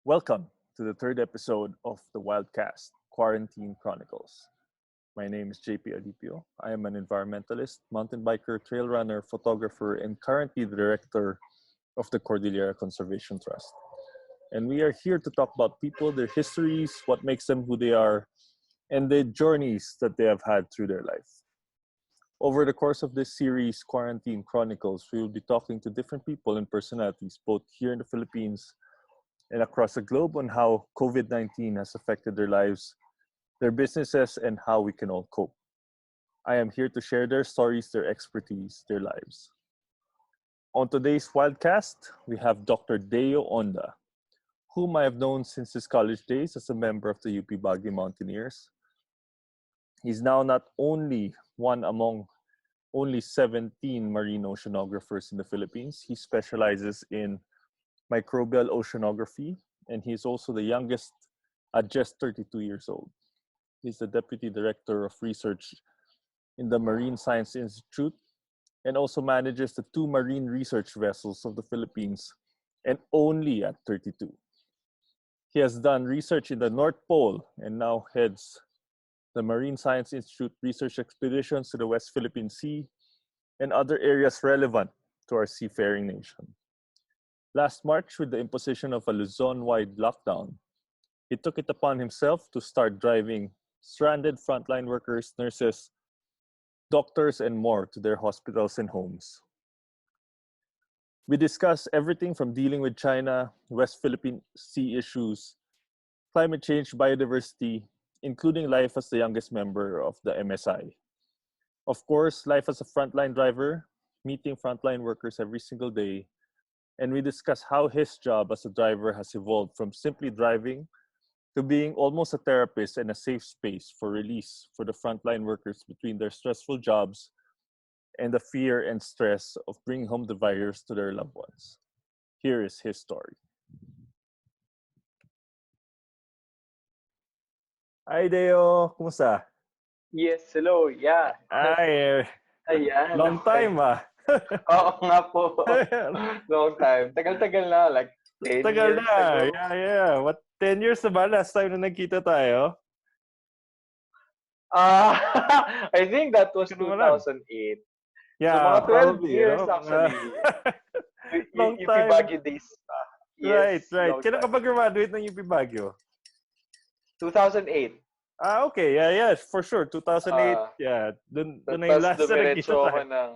Welcome to the third episode of the Wildcast Quarantine Chronicles. My name is JP Alipio. I am an environmentalist, mountain biker, trail runner, photographer, and currently the director of the Cordillera Conservation Trust. And we are here to talk about people, their histories, what makes them who they are, and the journeys that they have had through their life. Over the course of this series, Quarantine Chronicles, we will be talking to different people and personalities, both here in the Philippines and across the globe, on how COVID-19 has affected their lives, their businesses, and how we can all cope. I am here to share their stories, their expertise, their lives. On today's Wildcast, we have Dr. Deo Onda, whom I have known since his college days as a member of the UP Baguio Mountaineers. He's now not only one among only 17 marine oceanographers in the Philippines, he specializes in microbial oceanography, and he's also the youngest at just 32 years old. He's the Deputy Director of Research in the Marine Science Institute and also manages the 2 marine research vessels of the Philippines, and only at 32. He has done research in the North Pole and now heads the Marine Science Institute research expeditions to the West Philippine Sea and other areas relevant to our seafaring nation. Last March, with the imposition of a Luzon-wide lockdown, he took it upon himself to start driving stranded frontline workers, nurses, doctors, and more to their hospitals and homes. We discuss everything from dealing with China, West Philippine Sea issues, climate change, biodiversity, including life as the youngest member of the MSI. Of course, life as a frontline driver, meeting frontline workers every single day, and we discuss how his job as a driver has evolved from simply driving to being almost a therapist and a safe space for release for the frontline workers between their stressful jobs and the fear and stress of bringing home the virus to their loved ones. Here is his story. Hi, Deo. Kumusta? Yes, hello. Yeah. Ay, Ayan. long Okay. time ah. Oo nga po. Long time. Tagal-tagal na. Like 10 Tagal years na. ago. Yeah. What, 10 years na ba last time na nagkita tayo? I think that was Ano mo lang? 2008. So Yeah, mga 12 probably, years no? actually. Long UP time. Baguio days pa. Yes, Right. long Kailan ka time. ba graduate ng UP Baguio? 2008. Okay. Yeah, for sure. 2008. Uh, Yeah. Doon na yung Tapos last na nagkita dumiretso ako tayo. ng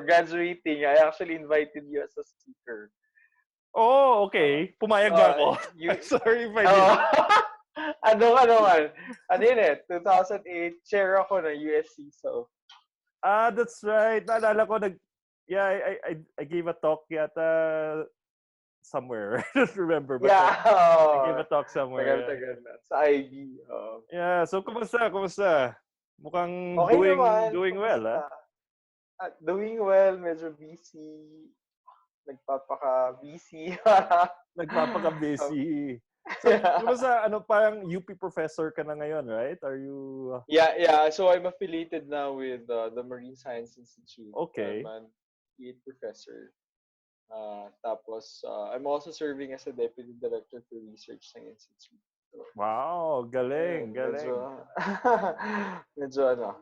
graduating. I actually invited you as a speaker. Oh, okay. Pumayag ba ako? You, Sorry if I did. Oh, ano man. Ano yun 2008, chair ako ng USC, so. That's right. Naalala ko, I gave a talk yata somewhere. I don't remember. But Yeah. I gave a talk somewhere. Tagal-tagal na. Sa IB. Yeah, so kumusta? Mukhang Okay naman. doing well, Kamusta? ah? Doing well. Medyo busy. Nagpapaka-busy. Nagpapaka-busy. So, kumusta, parang UP professor ka na ngayon, right? Are you... Yeah. So I'm affiliated now with the Marine Science Institute. Okay. I'm an PhD professor. Tapos, I'm also serving as a deputy director for research ng institute. So, Wow, galing. Medyo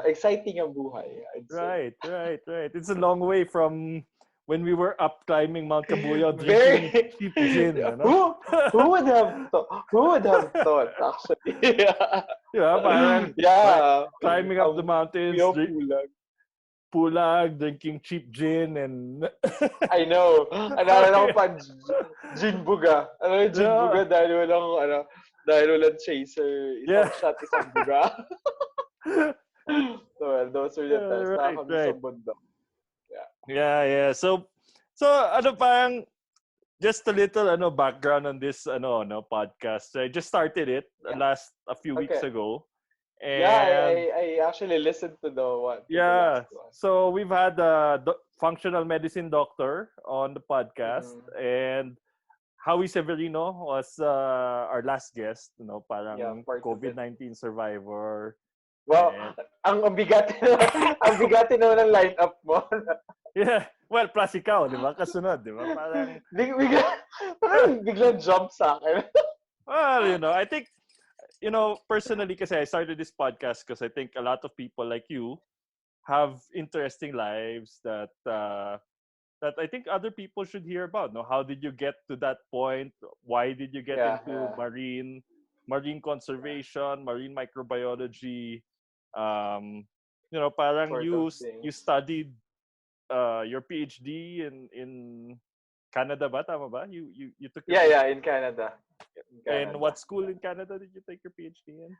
exciting ang buhay, I'd say. Right. It's a long way from when we were up climbing Mount Cabuyao Very. drinking cheap gin, ano? Who would have thought, actually? Yeah, parang Yeah. climbing up the mountains, pulag, drinking cheap gin, and... I know. Alala ko pa, gin buga. Ano yung gin buga dahil walang chaser. Isang shot, isang buga. So, those are the times na kami sa bundok. Yeah. So parang just a little background on this podcast. I just started it a few weeks ago. And I actually listened to the one. Yeah. So we've had a functional medicine doctor on the podcast, and Howie Severino was our last guest, parang COVID-19 survivor. Wow, ang bigat naman ng lineup mo. Yeah. Well, plus ikaw, di ba? Kasunod, di ba? Parang, parang biglang jump sa akin. well, I think, personally, kasi I started this podcast because I think a lot of people like you have interesting lives that I think other people should hear about. No, how did you get to that point? Why did you get Yeah, into yeah. marine conservation, marine microbiology? Um, parang Sort of you things. studied your PhD in Canada ba? Tama ba? You took your Yeah, yeah, PhD. in Canada. In And Canada. what school in Canada did you take your PhD in?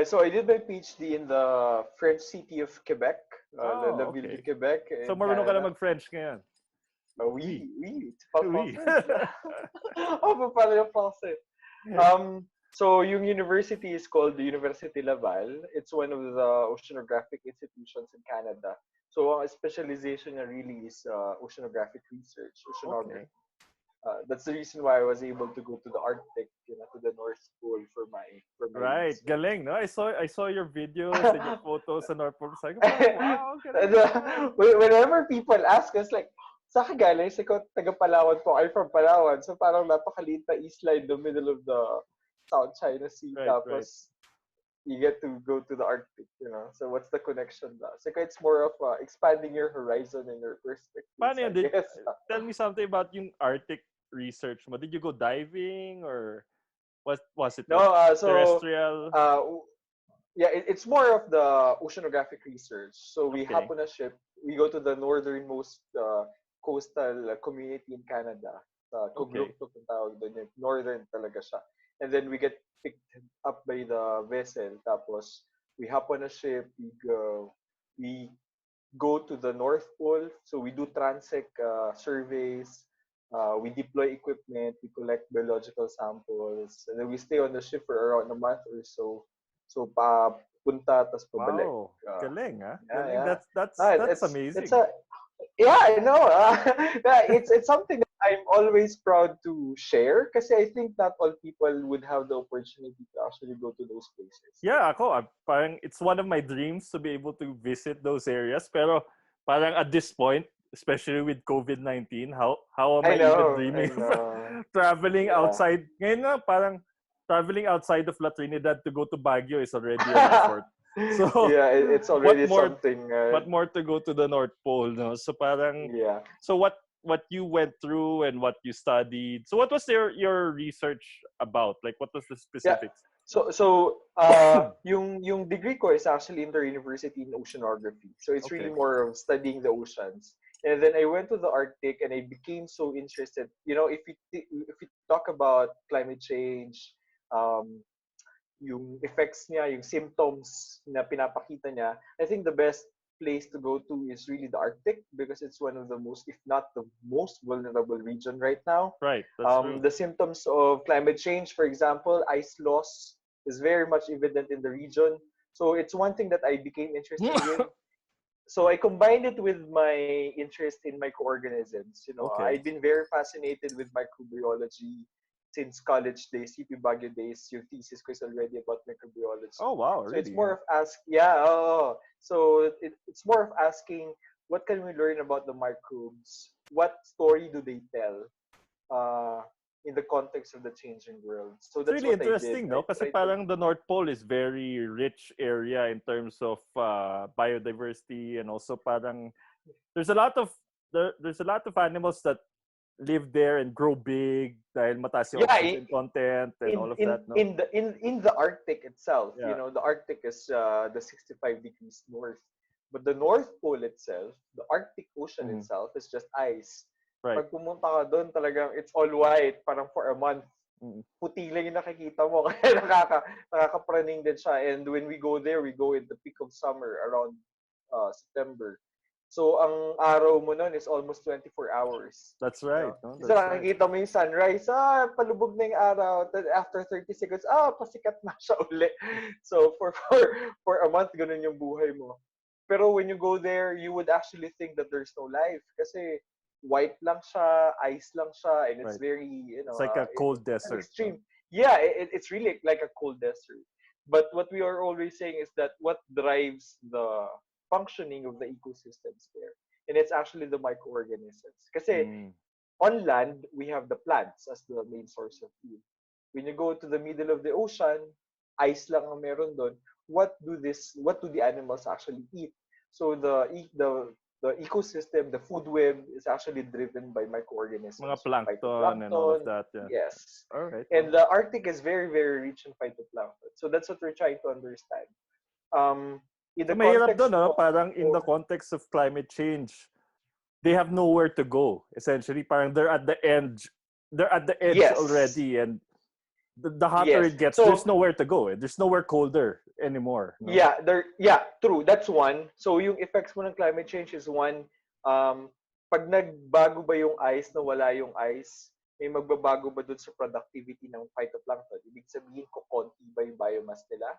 So I did my PhD in the French city of Quebec, La Oh, Ville de okay. Quebec So in marunong ka na Canada. mag-French ngayon. Oui. Oui, tu parles Oui. français? Oh, pa parle français. So yung university is called the Université Laval. It's one of the oceanographic institutions in Canada. So ang specialization niya really is oceanographic research, Okay. oceanography. That's the reason why I was able to go to the Arctic, to the North Pole for my Right. research. Galing, no? I saw your videos and your photos sa North Pole. Sabi ko parang, wow, galing naman. Whenever people ask us like, sa ka galing? Kasi ko taga Palawan po. I'm from Palawan. So parang napakaliit na isla in the middle of the South China Sea. Right, right. Tapos you get to go to the Arctic. So what's the connection da? So it's more of expanding your horizon and your perspectives, Paano I yun? guess. Tell me something about yung Arctic research mo. Did you go diving or was it No, like so terrestrial? uh, yeah, it's more of the oceanographic research. So we hop Okay. on a ship. We go to the northernmost coastal community in Canada. Okay. Kugluk to kung tawag doon. Yung northern talaga siya. And then we get picked up by the vessel. Tapos we hop on a ship. We go to the North Pole. So we do transect surveys. We deploy equipment. We collect biological samples. And then we stay on the ship for around a month or so. So punta tas pabalik. Wow. Galing, ah. Yeah, Galing. yeah. That's It's amazing. a yeah, I know. Yeah, it's something that I'm always proud to share kasi I think not all people would have the opportunity to actually go to those places. Yeah, ako, parang it's one of my dreams to be able to visit those areas. Pero parang at this point, especially with COVID-19, how am I I even know, I dreaming of know. traveling Yeah. outside? Ngayon nga, parang traveling outside of La Trinidad to go to Baguio is already an effort. So, Yeah, it's what already more something. what more to go to the North Pole, no? So parang Yeah. so what you went through and what you studied. So what was your research about? Like what was the Yeah. specifics? Yung degree ko is actually inter-university in oceanography. So it's really Okay. more of studying the oceans. And then I went to the Arctic and I became so interested. If you talk about climate change, um, yung effects niya, yung symptoms na pinapakita niya, I think the best place to go to is really the Arctic because it's one of the most, if not the most vulnerable region right now. Right, that's true. The symptoms of climate change, for example, ice loss is very much evident in the region. So it's one thing that I became interested with. So I combined it with my interest in microorganisms. Okay. I've been very fascinated with microbiology since college days, UP Baguio days. Your thesis is already about microbiology. Oh wow, So it's really? more Yeah. of yeah. So it's more of asking what can we learn about the microbes? What story do they tell? In the context of the changing world. So It's that's really what I did. interesting, I no? Kasi tried to. parang the North Pole is very rich area in terms of biodiversity and also parang there's a lot of there's a lot of animals that live there and grow big dahil mataas yung Yeah, oxygen content and all of that, no? in the Arctic itself, Yeah. the Arctic is the 65 degrees north, but the North Pole itself, the Arctic Ocean Mhm. itself is just ice. Right. Pag pumunta ka doon, talagang it's all white, parang for a month. Mhm. Puti lang yung nakikita mo, kaya nakakapraning din siya. And when we go there, we go in the peak of summer around September. So, ang araw mo nun is almost 24 hours. That's right, no? Isa That's right. nakikita mo yung sunrise, palubog na yung araw. Then after 30 seconds, pasikat na siya uli. So, for a month, ganun yung buhay mo. Pero when you go there, you would actually think that there's no life. Kasi white lang siya, ice lang siya, and it's Right. very, It's like a cold it's an desert, no? extreme. Yeah, it's really like a cold desert. But what we are always saying is that what drives the functioning of the ecosystems there. and it's actually the microorganisms. Kasi Mm. on land, we have the plants as the main source of food. When you go to the middle of the ocean, ice lang ang meron doon. What do the animals actually eat? So the ecosystem, the food web is actually driven by Mga microorganisms, plankton and all of phytoplankton. that. Yeah. Yes. All right. And the Arctic is very, very rich in phytoplankton. So that's what we're trying to understand. In So the mahirap doon, context no? of, Parang in the context of climate change, they have nowhere to go. Essentially, parang they're at the edge. They're at the edge yes, already, and the hotter yes. it gets, there's So nowhere to go. There's nowhere colder anymore. No. true. That's one. So yung effects mo ng climate change is one. Pag nagbago ba yung ice, nawala yung ice, may magbabago ba dun sa productivity ng phytoplankton? Ibig sabihin ko konti ba yung biomass nila?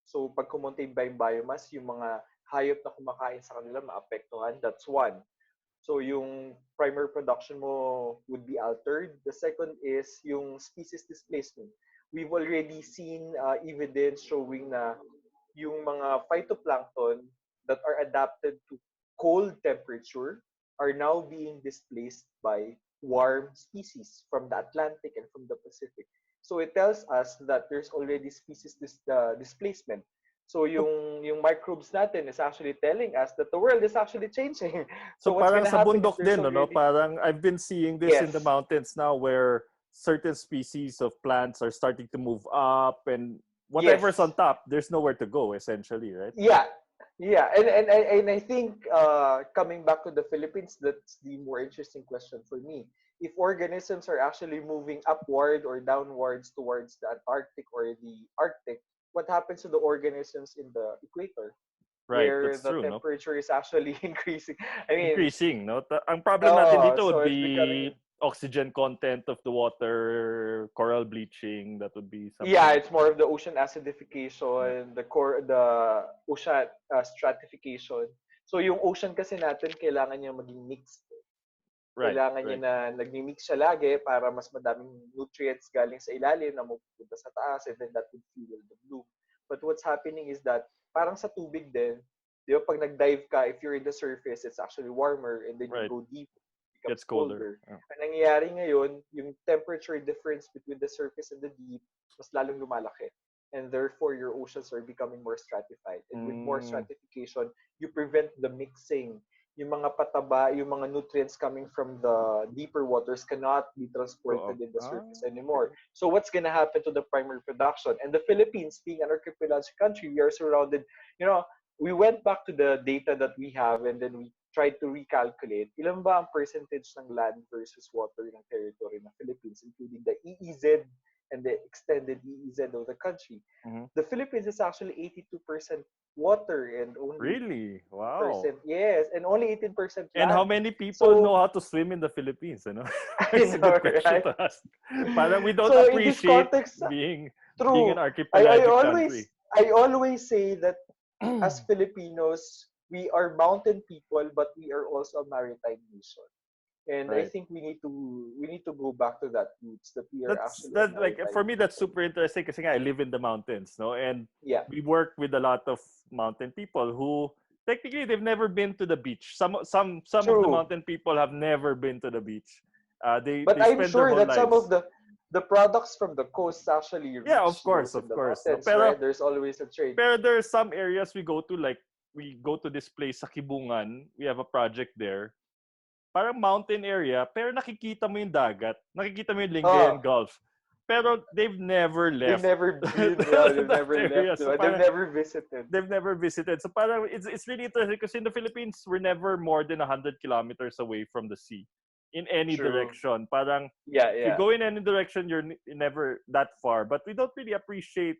So pag kumonti ba yung biomass, yung mga hayop na kumakain sa kanila maapektuhan. That's one. So yung primary production mo would be altered. The second is yung species displacement. We've already seen evidence showing na yung mga phytoplankton that are adapted to cold temperature are now being displaced by warm species from the Atlantic and from the Pacific. So it tells us that there's already species displacement. So So, yung microbes natin is actually telling us that the world is actually changing. so So what's parang gonna sa happen is bundok there's din, no? already Parang I've been seeing this in the yes, mountains now where certain species of plants are starting to move up and whatever's on yes, top, there's nowhere to go, essentially, right? yeah, yeah, and I think coming back to the Philippines, that's the more interesting question for me. If organisms are actually moving upward or downwards towards the Antarctic or the Arctic, what happens to the organisms in the equator, Right, where that's the true, no? temperature is actually increasing? I mean, Increasing, no? Ang problem natin dito so would it's be becoming oxygen content of the water, coral bleaching. That would be yeah, something. it's more of the ocean acidification, the ocean stratification. So yung ocean kasi natin kailangan niya maging mixed. Right, Kailangan niya right. na nagmi-mix siya lagi para mas madaming nutrients galing sa ilalim na mapupunta sa taas and then that would fuel the bloom. But what's happening is that parang sa tubig din, di ba, pag nag-dive ka, if you're in the surface, it's actually warmer and then you Right. go deep, it Gets becomes colder. colder. Yeah. Ang nangyayari ngayon, yung temperature difference between the surface and the deep, mas lalong lumalaki. And therefore, your oceans are becoming more stratified. And with more Mm, stratification, you prevent the mixing yung mga pataba, yung mga nutrients coming from the deeper waters cannot be go transported up. in the Ah, surface anymore. okay. So what's gonna happen to the primary production? And the Philippines, being an archipelagic country, we are surrounded, we went back to the data that we have and then we tried to recalculate ilan ba ang percentage ng land versus water ng territory ng Philippines, including the EEZ and the extended EEZ of the country. Mhm. The Philippines is actually 82% water and only Really? 18%, Wow. yes, and only 18% And how land. many people know So how to swim in the Philippines? You know, I it's a know, good question right? to ask. Parang we don't So in this appreciate context, being an true. I archipelagic always country. I always say that as Filipinos, we are mountain people, but we are also a maritime nation. And I Right. think we need to go back to that roots that we are That's actually a that like maritime for me that's nation. super interesting because I live in the mountains, no, and Yeah, we work with a lot of mountain people who technically they've never been to the beach. Some of the true. mountain people have never been to the beach. They But I'm spend their sure whole that some of lives. the products from the coast actually Yeah, reach those in of the course. No, mountains, right? There's always a trade. pero there are some areas we go to like we go to this place sa Kibungan. We have a project there. Parang mountain area, pero nakikita mo yung dagat, nakikita mo yung Lingayen Oh, Gulf. Pero they've never they've left never been, yeah, they've that never area. left, So they've parang never visited. they've never visited. So parang it's really interesting because in the Philippines, we're never more than 100 kilometers away from the sea in any True. direction. Parang Yeah, if you yeah. go in any direction, you're never that far. But we don't really appreciate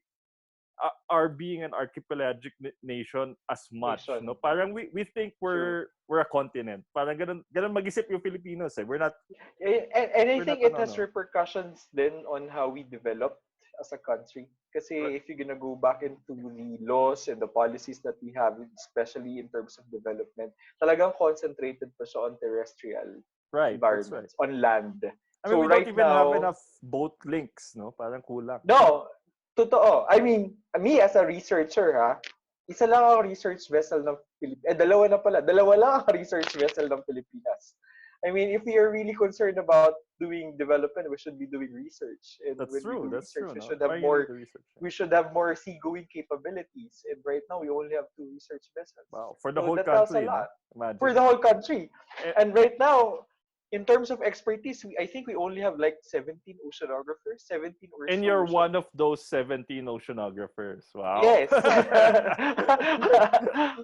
our being an archipelagic nation as much, no? Nation. Parang we think True. we're a continent. Parang ganun mag-isip yung Filipinos eh. And I We're not think it has no. repercussions then on how we developed as a country. Kasi if you're gonna go back into the laws and the policies that we have, especially in terms of development, talagang concentrated pa siya on terrestrial Right, that's right. environments, on land. I mean, So we don't right even have now, enough boat links, no? Parang kulang. no, totoo. I mean, me as a researcher, ha, isa lang ang research vessel ng Pilipinas. Dalawa na pala. Dalawa lang ang research vessel ng Pilipinas. I mean, if we are really concerned about doing development, we should be doing research. And That's when we true. do That's research, true. No, why you need the research? we should have more seagoing capabilities. And right now, we only have 2 research vessels. Wow, for the So whole that tells a country, no? lot for Imagine. the whole country. Eh, And right now, in terms of expertise, I think we only have like 17 oceanographers, 17 or and so you're ocean. one of those 17 oceanographers. Wow. Yes.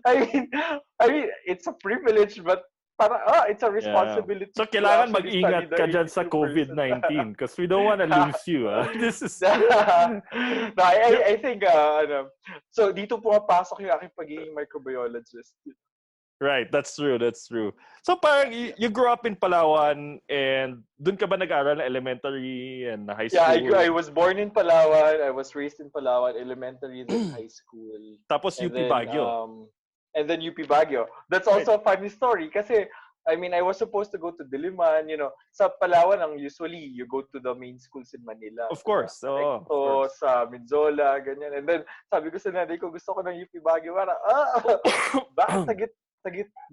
I mean, it's a privilege, but it's a Yeah. responsibility So, to kailangan actually study mag-ingat the ka dyan sa 82%. COVID-19 because we don't want to lose you. This is... No, I think, so dito pumapasok yung aking pagiging microbiologist. Right, that's true, that's true. So parang you grew up in Palawan and dun ka ba nag-aral na elementary and high Yeah, I school? was born in Palawan. I was raised in Palawan, elementary, then high school. Tapos And UP then, Baguio. UP Baguio. That's Right. also a funny story kasi, I mean, I was supposed to go to Diliman, sa Palawan, usually you go to the main schools in Manila. Of course, Diba? of course. Sa Midzola, ganyan. And then, sabi ko sa nanay ko, gusto ko ng UP Baguio. Bakit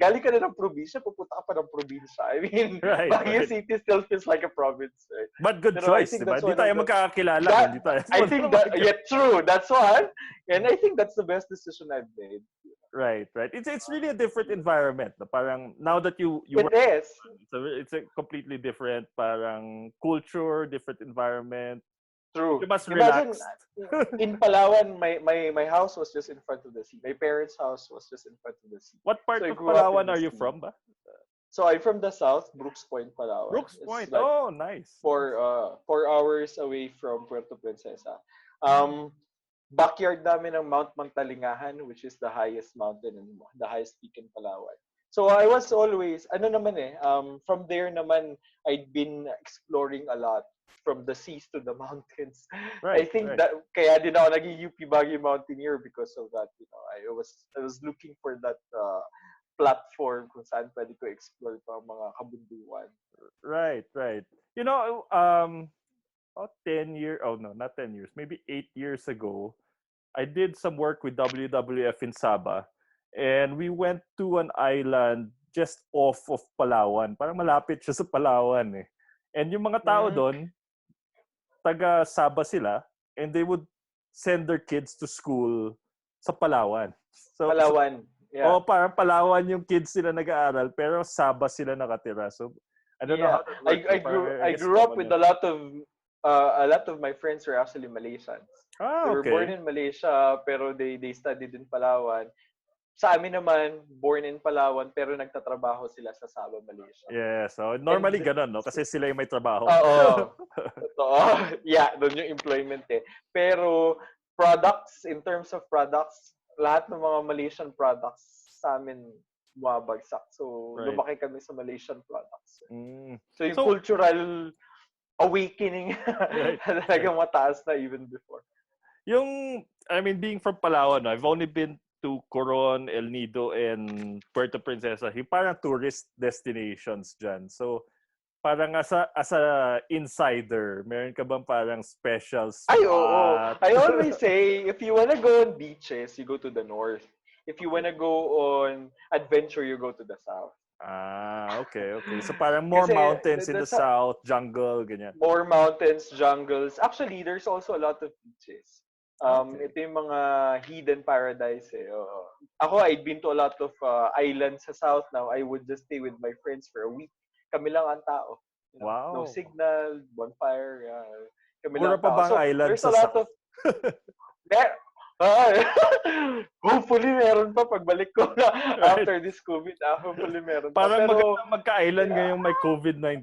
galing ka na ng probinsya, pupunta ka pa ng probinsya. I mean, Right, Baguio right. City still feels like a province, right? But good Pero I choice, think di ba? that's Di one of tayo the- magkakakilala That- kung di tayo. I think that, yeah, true. That's one. And I think that's the best decision I've made. Right, right. It's really a different environment. No? Parang now that you It work, is. it's a completely different parang culture, different environment. True. You're mas Imagine, relaxed. in Palawan, my house was just in front of the sea. My parents' house was just in front of the sea. What part So I of grew up in Palawan the are you sea. from ba? So I'm from the south, Brooks Point, Palawan. Brooks It's Point. like Oh, nice. 4 hours away from Puerto Princesa. Backyard namin ng Mount Mantalingahan, which is the highest mountain and the highest peak in Palawan. So I was always, from there naman, I'd been exploring a lot from the seas to the mountains. I Right, think right. that kaya din ako naging UP Baguio Mountaineer because of that. I was looking for that platform kung saan pwede ko explore pa ang mga kabunduan. Right, right. About 10 years, oh no, not 10 years, maybe 8 years ago, I did some work with WWF in Sabah. And we went to an island just off of Palawan. Parang malapit siya sa Palawan eh. And yung mga tao doon, taga Sabah sila, and they would send their kids to school sa Palawan. So, Palawan. Yeah. parang Palawan yung kids sila nag-aaral, pero Sabah sila nakatira. So, I don't know how that works. I grew up with a lot of my friends were actually Malaysians. They were born okay. in Malaysia, pero they studied in Palawan. Sa amin naman, born in Palawan, pero nagtatrabaho sila sa Sabah, Malaysia. Yeah, so normally ganun, no? Kasi sila yung may trabaho. Oo. Totoo. Yeah, doon yung employment eh. Pero products, in terms of products, lahat ng mga Malaysian products sa amin bumabagsak. So, Right. lumaki kami sa Malaysian products. So, yung So- cultural awakening talagang mataas na even before. Being from Palawan, I've only been to Coron, El Nido, and Puerto Princesa. Yung parang tourist destinations dyan. So, parang as a insider, meron ka bang parang special spot? Ay, oo. I always say, if you wanna go on beaches, you go to the north. If you wanna go on adventure, you go to the south. Okay. So parang more Kasi mountains in the south, jungle, ganyan. More mountains, jungles. Actually, there's also a lot of beaches. Okay. Ito yung mga hidden paradise eh. Oo. Ako, I'd been to a lot of islands sa south now. I would just stay with my friends for a week. Kami lang ang tao. Wow. No signal, bonfire. Yeah. Kami Mura lang pa tao. bang So, island there's sa a lot south? of... Hopefully meron pa pagbalik ko na after this COVID. Hopefully meron pa. Parang Pero, maganda magka-island ngayong may COVID-19.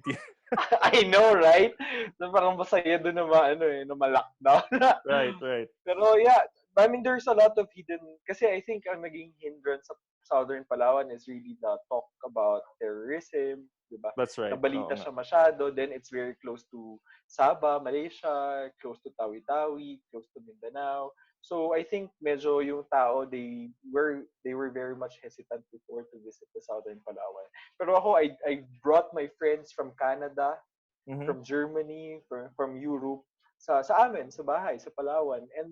I know, right? So, parang masaya doon na ma-lockdown. Right. Pero yeah, I mean, there's a lot of hidden, kasi I think ang naging hindrance sa Southern Palawan is really the talk about terrorism, diba? That's right. Nabalita siya masyado, then it's very close to Sabah, Malaysia, close to Tawi-Tawi, close to Mindanao. So I think medyo yung tao, they were very much hesitant before to visit the Southern Palawan. Pero ako, I brought my friends from Canada, from Germany, from Europe, sa amin, sa bahay, sa Palawan. And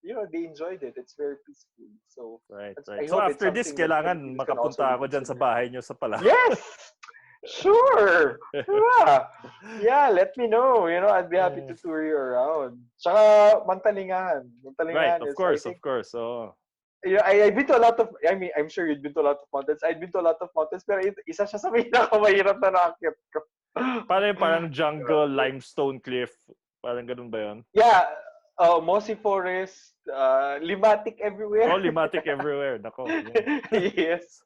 they enjoyed it. It's very peaceful. So Right, I right. So hope it's after this, something that kailangan Filipinos can also makapunta ako dyan sa reconsider. bahay nyo sa Palawan. Yes, sure. Yeah. Yeah, let me know. I'd be happy to tour you around. Tsaka, Mantalingan. Right, Mantalingan of is, I course, of think, course. So, I've been to a lot of, I mean, I'm sure you've been to a lot of mountains. I've been to a lot of mountains, pero isa siya sa pinakamahirap na naakyat ko. parang jungle, limestone cliff. Parang ganun ba yun? Yeah, mossy forest, limatic everywhere. Oh, limatic everywhere. Nako. Yeah. Yes.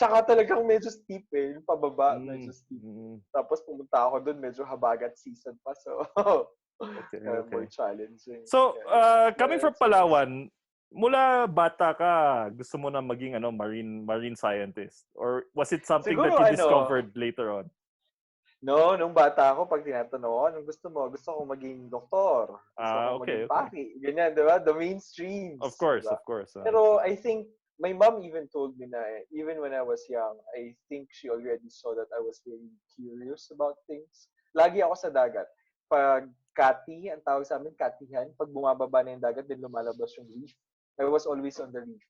Tsaka talagang medyo steep yung pababa, medyo Mm, steep. mm. Tapos pumunta ako doon, medyo habagat season pa, so Okay, more okay. challenging. So, Yeah. coming from It's nice. Palawan, mula bata ka, gusto mo na maging marine scientist? Or was it something that Siguro you discovered later on? no, nung bata ako, pag tinatanong ako, anong gusto mo? Gusto ko maging doktor. Gusto ko Okay, maging okay. pari. Ganyan, di ba? The mainstreams, Of di course, ba? of course. Pero I think, my mom even told me na, even when I was young, I think she already saw that I was very curious about things. Lagi ako sa dagat. Pag kati, ang tawag sa amin, katihan, pag bumababa na yung dagat, din lumalabas yung reef. I was always on the reef.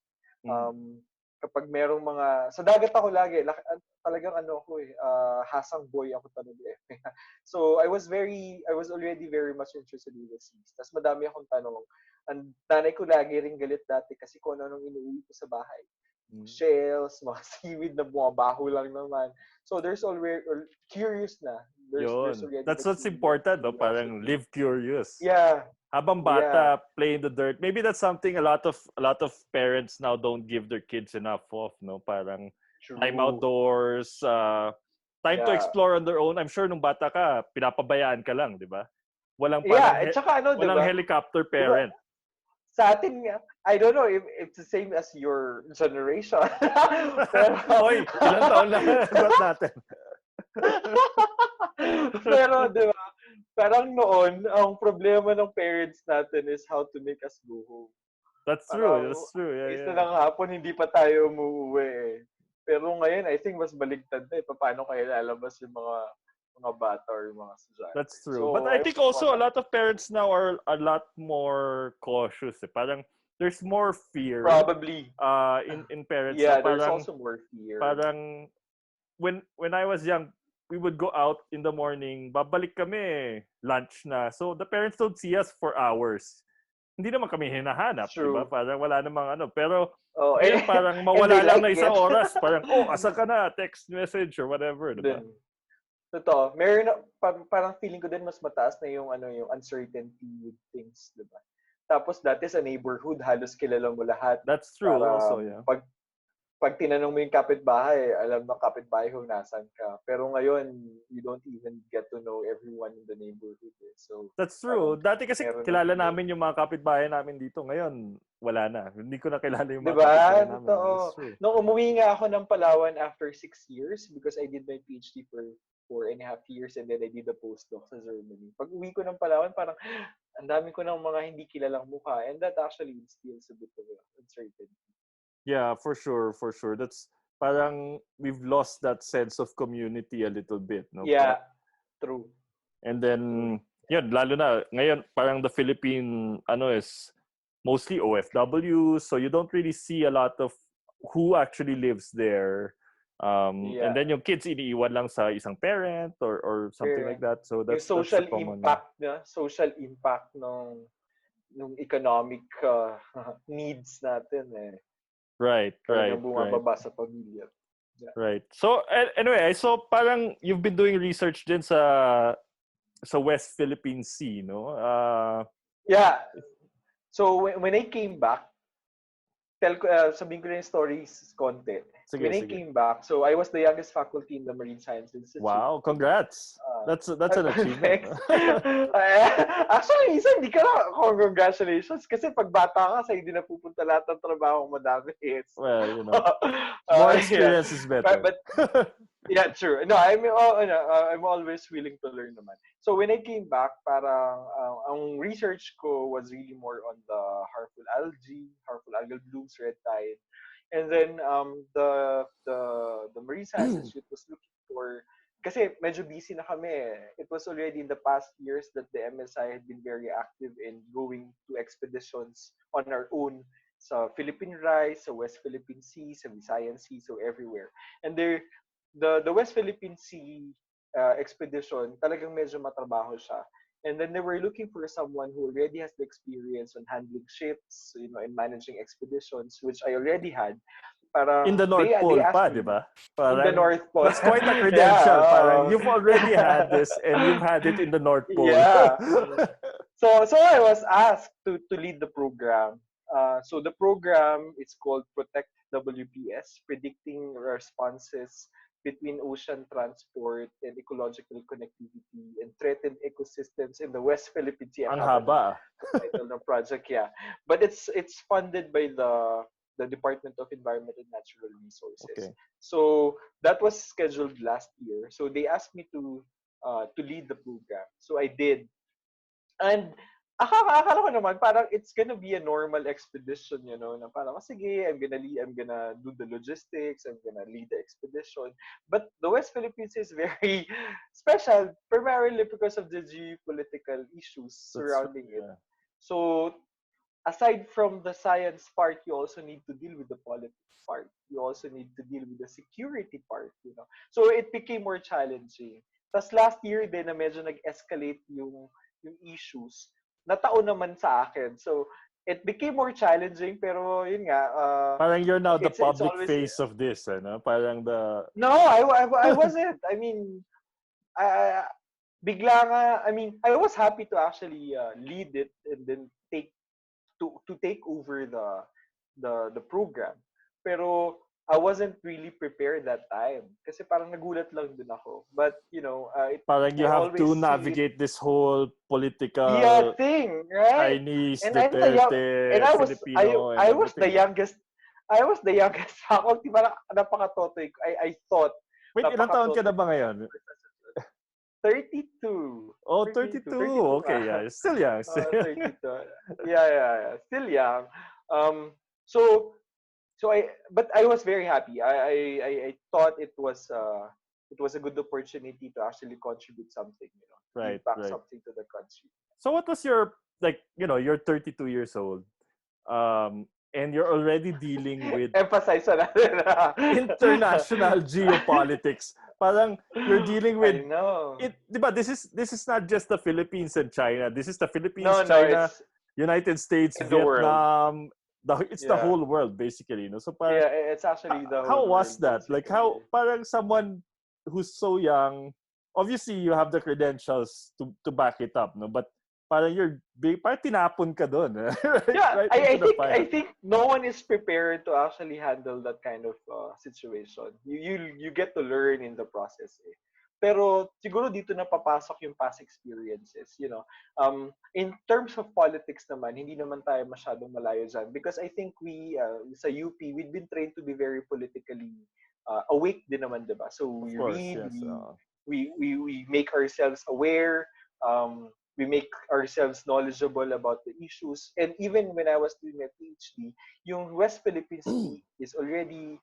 Mm. Kapag merong mga, sa dagat ako lagi, talagang ano ako hasang boy ako talaga eh. So I was already very much interested in the seas. Tapos madami akong tanong. Ang nanay ko lagi rin galit dati kasi kung ano inuwi ko sa bahay. Mm. Shells, mga seaweed na bumabaho lang naman. So there's already, curious na. There's Yun. already That's the what's important, no? Parang curiosity. live curious. Yeah, Habang yeah, bata, play in the dirt. Maybe that's something a lot of parents now don't give their kids enough of, no? Parang time true. outdoors, time to Yeah. explore on their own. I'm sure nung bata ka, pinapabayaan ka lang, di ba? Walang parang Yeah, at saka ano, 'di walang ba? helicopter 'Di ba? parent. Sa atin nga, I don't know if it's the same as your generation. Pero Hoy, ilang taon lang agwat natin. pero 'di ba? Parang noon, ang problema ng parents natin is how to make us go home. That's true. Parang That's true. Yeah, isa yeah. ng hapon hindi pa tayo umuwi eh. Pero ngayon, I think mas baligtad na eh. Paano kaya lalabas yung mga bata or yung mga estudyante. That's true. But So, I I think just also a wanna, lot of parents now are a lot more cautious. Eh. Parang there's more fear probably, in parents na yeah, there's parang also more fear. parang when I was young, we would go out in the morning, babalik kami, lunch na. So the parents don't see us for hours. Hindi naman kami It's hinahanap, 'di ba? true. Parang wala namang ano. Pero Oh, ngayon parang and they mawala lang like na isang it. oras, parang asa ka na, text message or whatever, 'di ba? Din. Totoo. Parang feeling ko din mas mataas na yung uncertainty with things, 'di ba? Tapos dati sa neighborhood, halos kilala mo lahat. That's true also, Para yeah. pag tinanong mo yung kapitbahay, alam ng kapitbahay kung nasan ka. Pero ngayon, you don't even get to know everyone in the neighborhood. Eh. So, That's true. parang Dati kasi meron ng kilala fear. namin yung mga kapitbahay namin dito. Ngayon, wala na. Hindi ko na kilala yung 'Di mga ba? kapitbahay namin. That's Totoo. true. Nung umuwi nga ako ng Palawan after 6 years because I did my PhD for 4.5 years and then I did a postdoc sa Germany. Pag uwi ko ng Palawan, parang ang dami ko ng mga hindi kilalang mukha and that actually instills a bit of uncertainty. Yeah, for sure, for sure. That's parang we've lost that sense of community a little bit, no? Yeah, true. And then, True. yun, lalo na, ngayon, parang the Philippine, is mostly OFW, so you don't really see a lot of who actually lives there. And Yeah. then yung kids iniiwan lang sa isang parent or something like Parent. that. So Yung that's the social common. impact na, social impact nung economic needs natin eh. Right, right, Talagang right. bumababa sa pamilya. Yeah. Right. So anyway, so parang you've been doing research din sa West Philippine Sea, no? Yeah. So when I came back, sabihin ko na yung stories konti. Sige, When I sige. came back, so I was the youngest faculty in the Marine Science Institute. Wow, congrats. That's an achievement. Thanks. Actually, minsan hindi ka na congratulations kasi pag bata ka, sa'yo hindi na pupunta lahat ng trabaho madami. Well, more Yeah. experience is better. But yeah, true. No, I'm always willing to learn naman. So when I came back, parang ang research ko was really more on the harmful algal blooms, red tide. And then the Marine Science Institute was looking for kasi medyo busy na kami eh. It was already in the past years that the MSI had been very active in going to expeditions on our own sa Philippine Rise, sa West Philippine Sea, sa Visayan Sea, so everywhere. And the West Philippine Sea expedition, talagang medyo matrabaho siya. And then they were looking for someone who already has the experience on handling ships, and managing expeditions, which I already had. In the Parang North they Pole asked pa, di me ba? in the Parang, North Pole. that's quite a Yeah. credential. Parang, you've already had this and you've had it in the North Pole. Yeah. So I was asked to lead the program. So the program is called Protect WPS, Predicting Responses Between Ocean Transport and Ecological Connectivity and Threatened Ecosystems in the West Philippine Sea. Ang Ang haba ng haba. title ng project, yeah. But it's funded by the Department of Environment and Natural Resources. Okay. So that was scheduled last year. So they asked me to lead the program. So I did. And akala ko naman parang it's gonna be a normal expedition, na parang, sige, I'm gonna do the logistics, I'm gonna lead the expedition. But the West Philippines is very special, primarily because of the geopolitical issues That's true. surrounding it. Yeah. So aside from the science part, you also need to deal with the politics part. You also need to deal with the security part. So it became more challenging. Tapos last year din na medyo nag-escalate yung issues. Nataon naman sa akin. So it became more challenging, pero yun nga, Parang you're now the it's public always, face of this, ano? Parang the... no, I wasn't. I mean, I, bigla nga, I mean, I was happy to actually lead it and then take over the program. Pero I wasn't really prepared that time kasi parang nagulat lang din ako. But Parang you I have always to see it, navigate this whole yeah, political thing, right? Chinese, And I'm the young and Duterte, I was Filipino, and I was the everything. youngest faculty. Parang napakatotoy ko. I thought Wait, ilang taon ka na napakatotoy ba ko sa ngayon? 32. Oh, 32. 32. 32 Okay, nga. yeah. Still young. 32. Yeah. Still young. Um, so but I was very happy. I thought it was a good opportunity to actually contribute something, give Right, back right. something to the country. So what was your, like, you're 32 years old, and you're already dealing with Emphasize na natin. international geopolitics. Parang you're dealing with I know. it, diba? This is not just the Philippines and China. This is the Philippines, No, China, it's United States, in the world. Vietnam. It's the Yeah. whole world basically, So parang Yeah, it's actually the how whole was world, that? Like how basically. parang someone who's so young, obviously you have the credentials to back it up, no? But parang parang tinapon ka doon, Yeah, right I into the think I fire. think no one is prepared to actually handle that kind of situation. You get to learn in the process. Eh. Pero siguro dito na papasok yung past experiences, in terms of politics naman, hindi naman tayo masyadong malayo dyan because I think we sa UP we've been trained to be very politically awake din naman, 'di ba? So Of we course, read, yes. we make ourselves aware. We make ourselves knowledgeable about the issues. And even when I was doing my PhD, yung West Philippine Sea is already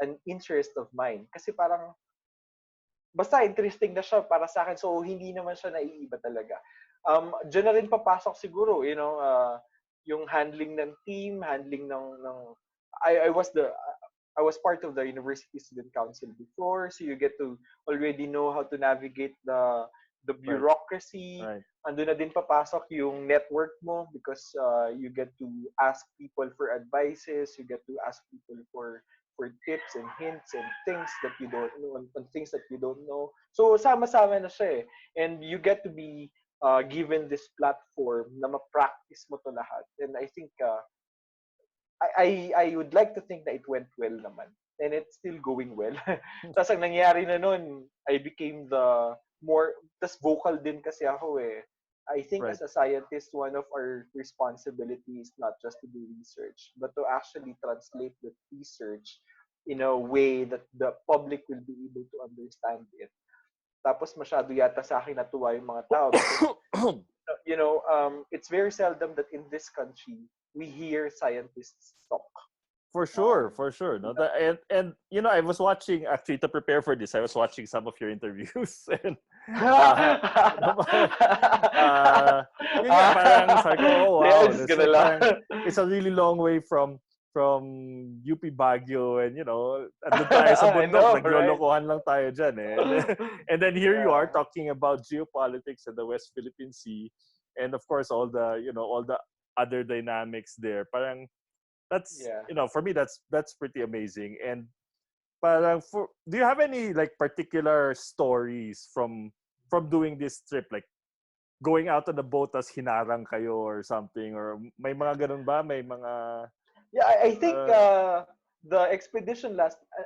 an interest of mine. Kasi parang, basta interesting na siya para sa akin. So, hindi naman siya naiiba talaga. Diyan na rin papasok siguro, yung handling ng team, handling ng I was part of the University Student Council before, so you get to already know how to navigate the Right, bureaucracy. right. Andun na din papasok yung network mo because you get to ask people for advices, you get to ask people for tips and hints and things that you don't know and things that you don't know. So sama-sama na siya eh. And you get to be given this platform na ma-practice mo to lahat. And I think I would like to think that it went well naman. And it's still going well. Tapos ang nangyari na nun, I became the more, tas vocal din kasi ako eh. I think Right. as a scientist, one of our responsibilities is not just to do research, but to actually translate the research in a way that the public will be able to understand it. Tapos masyado yata sa akin natuwa yung mga tao because it's very seldom that in this country we hear scientists talk. For sure, Um, for sure. No, and I was watching actually to prepare for this. I was watching some of your interviews, and uh, you know, yun nga, parang sabi ko, oh yeah, wow, just that's gonna like laugh. parang it's a really long way from UP Baguio, and andun tayo sa I bundok, know, right? naglolokohan lang tayo dyan, eh. And then here you are Yeah, talking about geopolitics in the West Philippine Sea, and of course all the other dynamics there. Parang that's yeah. for me that's pretty amazing. And parang do you have any like particular stories from doing this trip, like going out on the boat as hinarang kayo or something, or may mga ganun ba, may mga Yeah, I think uh, the expedition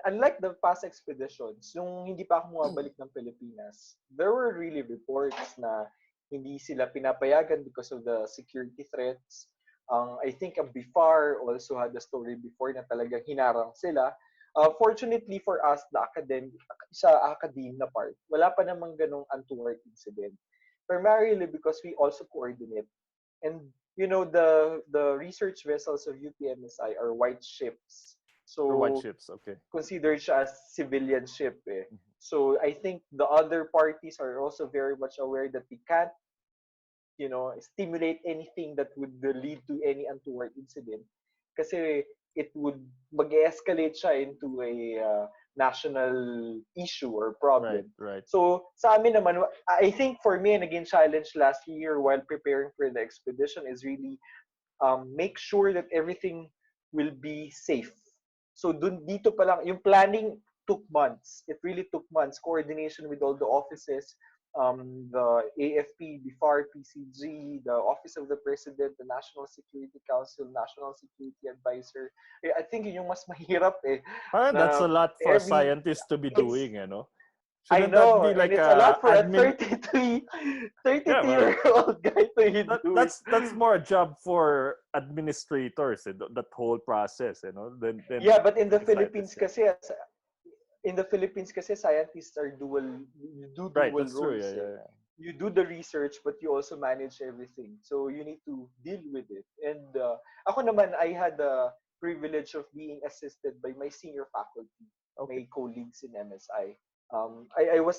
unlike the past expeditions, yung hindi pa ako bumabalik ng Pilipinas, there were really reports na hindi sila pinapayagan because of the security threats. I think BIFAR also had a story before na talagang hinarang sila. Fortunately for us, sa academe na part, wala pa namang ganong untoward incident. Primarily because we also coordinate. And the research vessels of UPMSI are white ships. or white So ships, okay. considered siya as civilian ship eh. Mhm. So I think the other parties are also very much aware that we can't, stimulate anything that would lead to any untoward incident. Kasi it would mag-escalate siya into a national issue or Right, problem. right. So sa amin naman, I think for me, naging challenge last year while preparing for the expedition is really make sure that everything will be safe. So dito pa lang, yung planning took months. It really took months. Coordination with all the offices, the AFP, BIFAR, PCG, the Office of the President, the National Security Council, National Security Advisor. I think yun yung mas mahirap eh. Parang that's Na a lot for every, scientists to be it's, doing, I shouldn't that know, be and like it's a a lot for a admin? 32, Yeah, 32 well, year old guy to that do it. that's more a job for administrators, that whole process, Yeah, then but in the scientists. Philippines Yeah. kasi, scientists are you do Right, dual that's true. roles Yeah, eh. yeah, yeah. You do the research, but you also manage everything. So you need to deal with it. And ako naman, I had the privilege of being assisted by my senior faculty, Okay. my colleagues in MSI. I was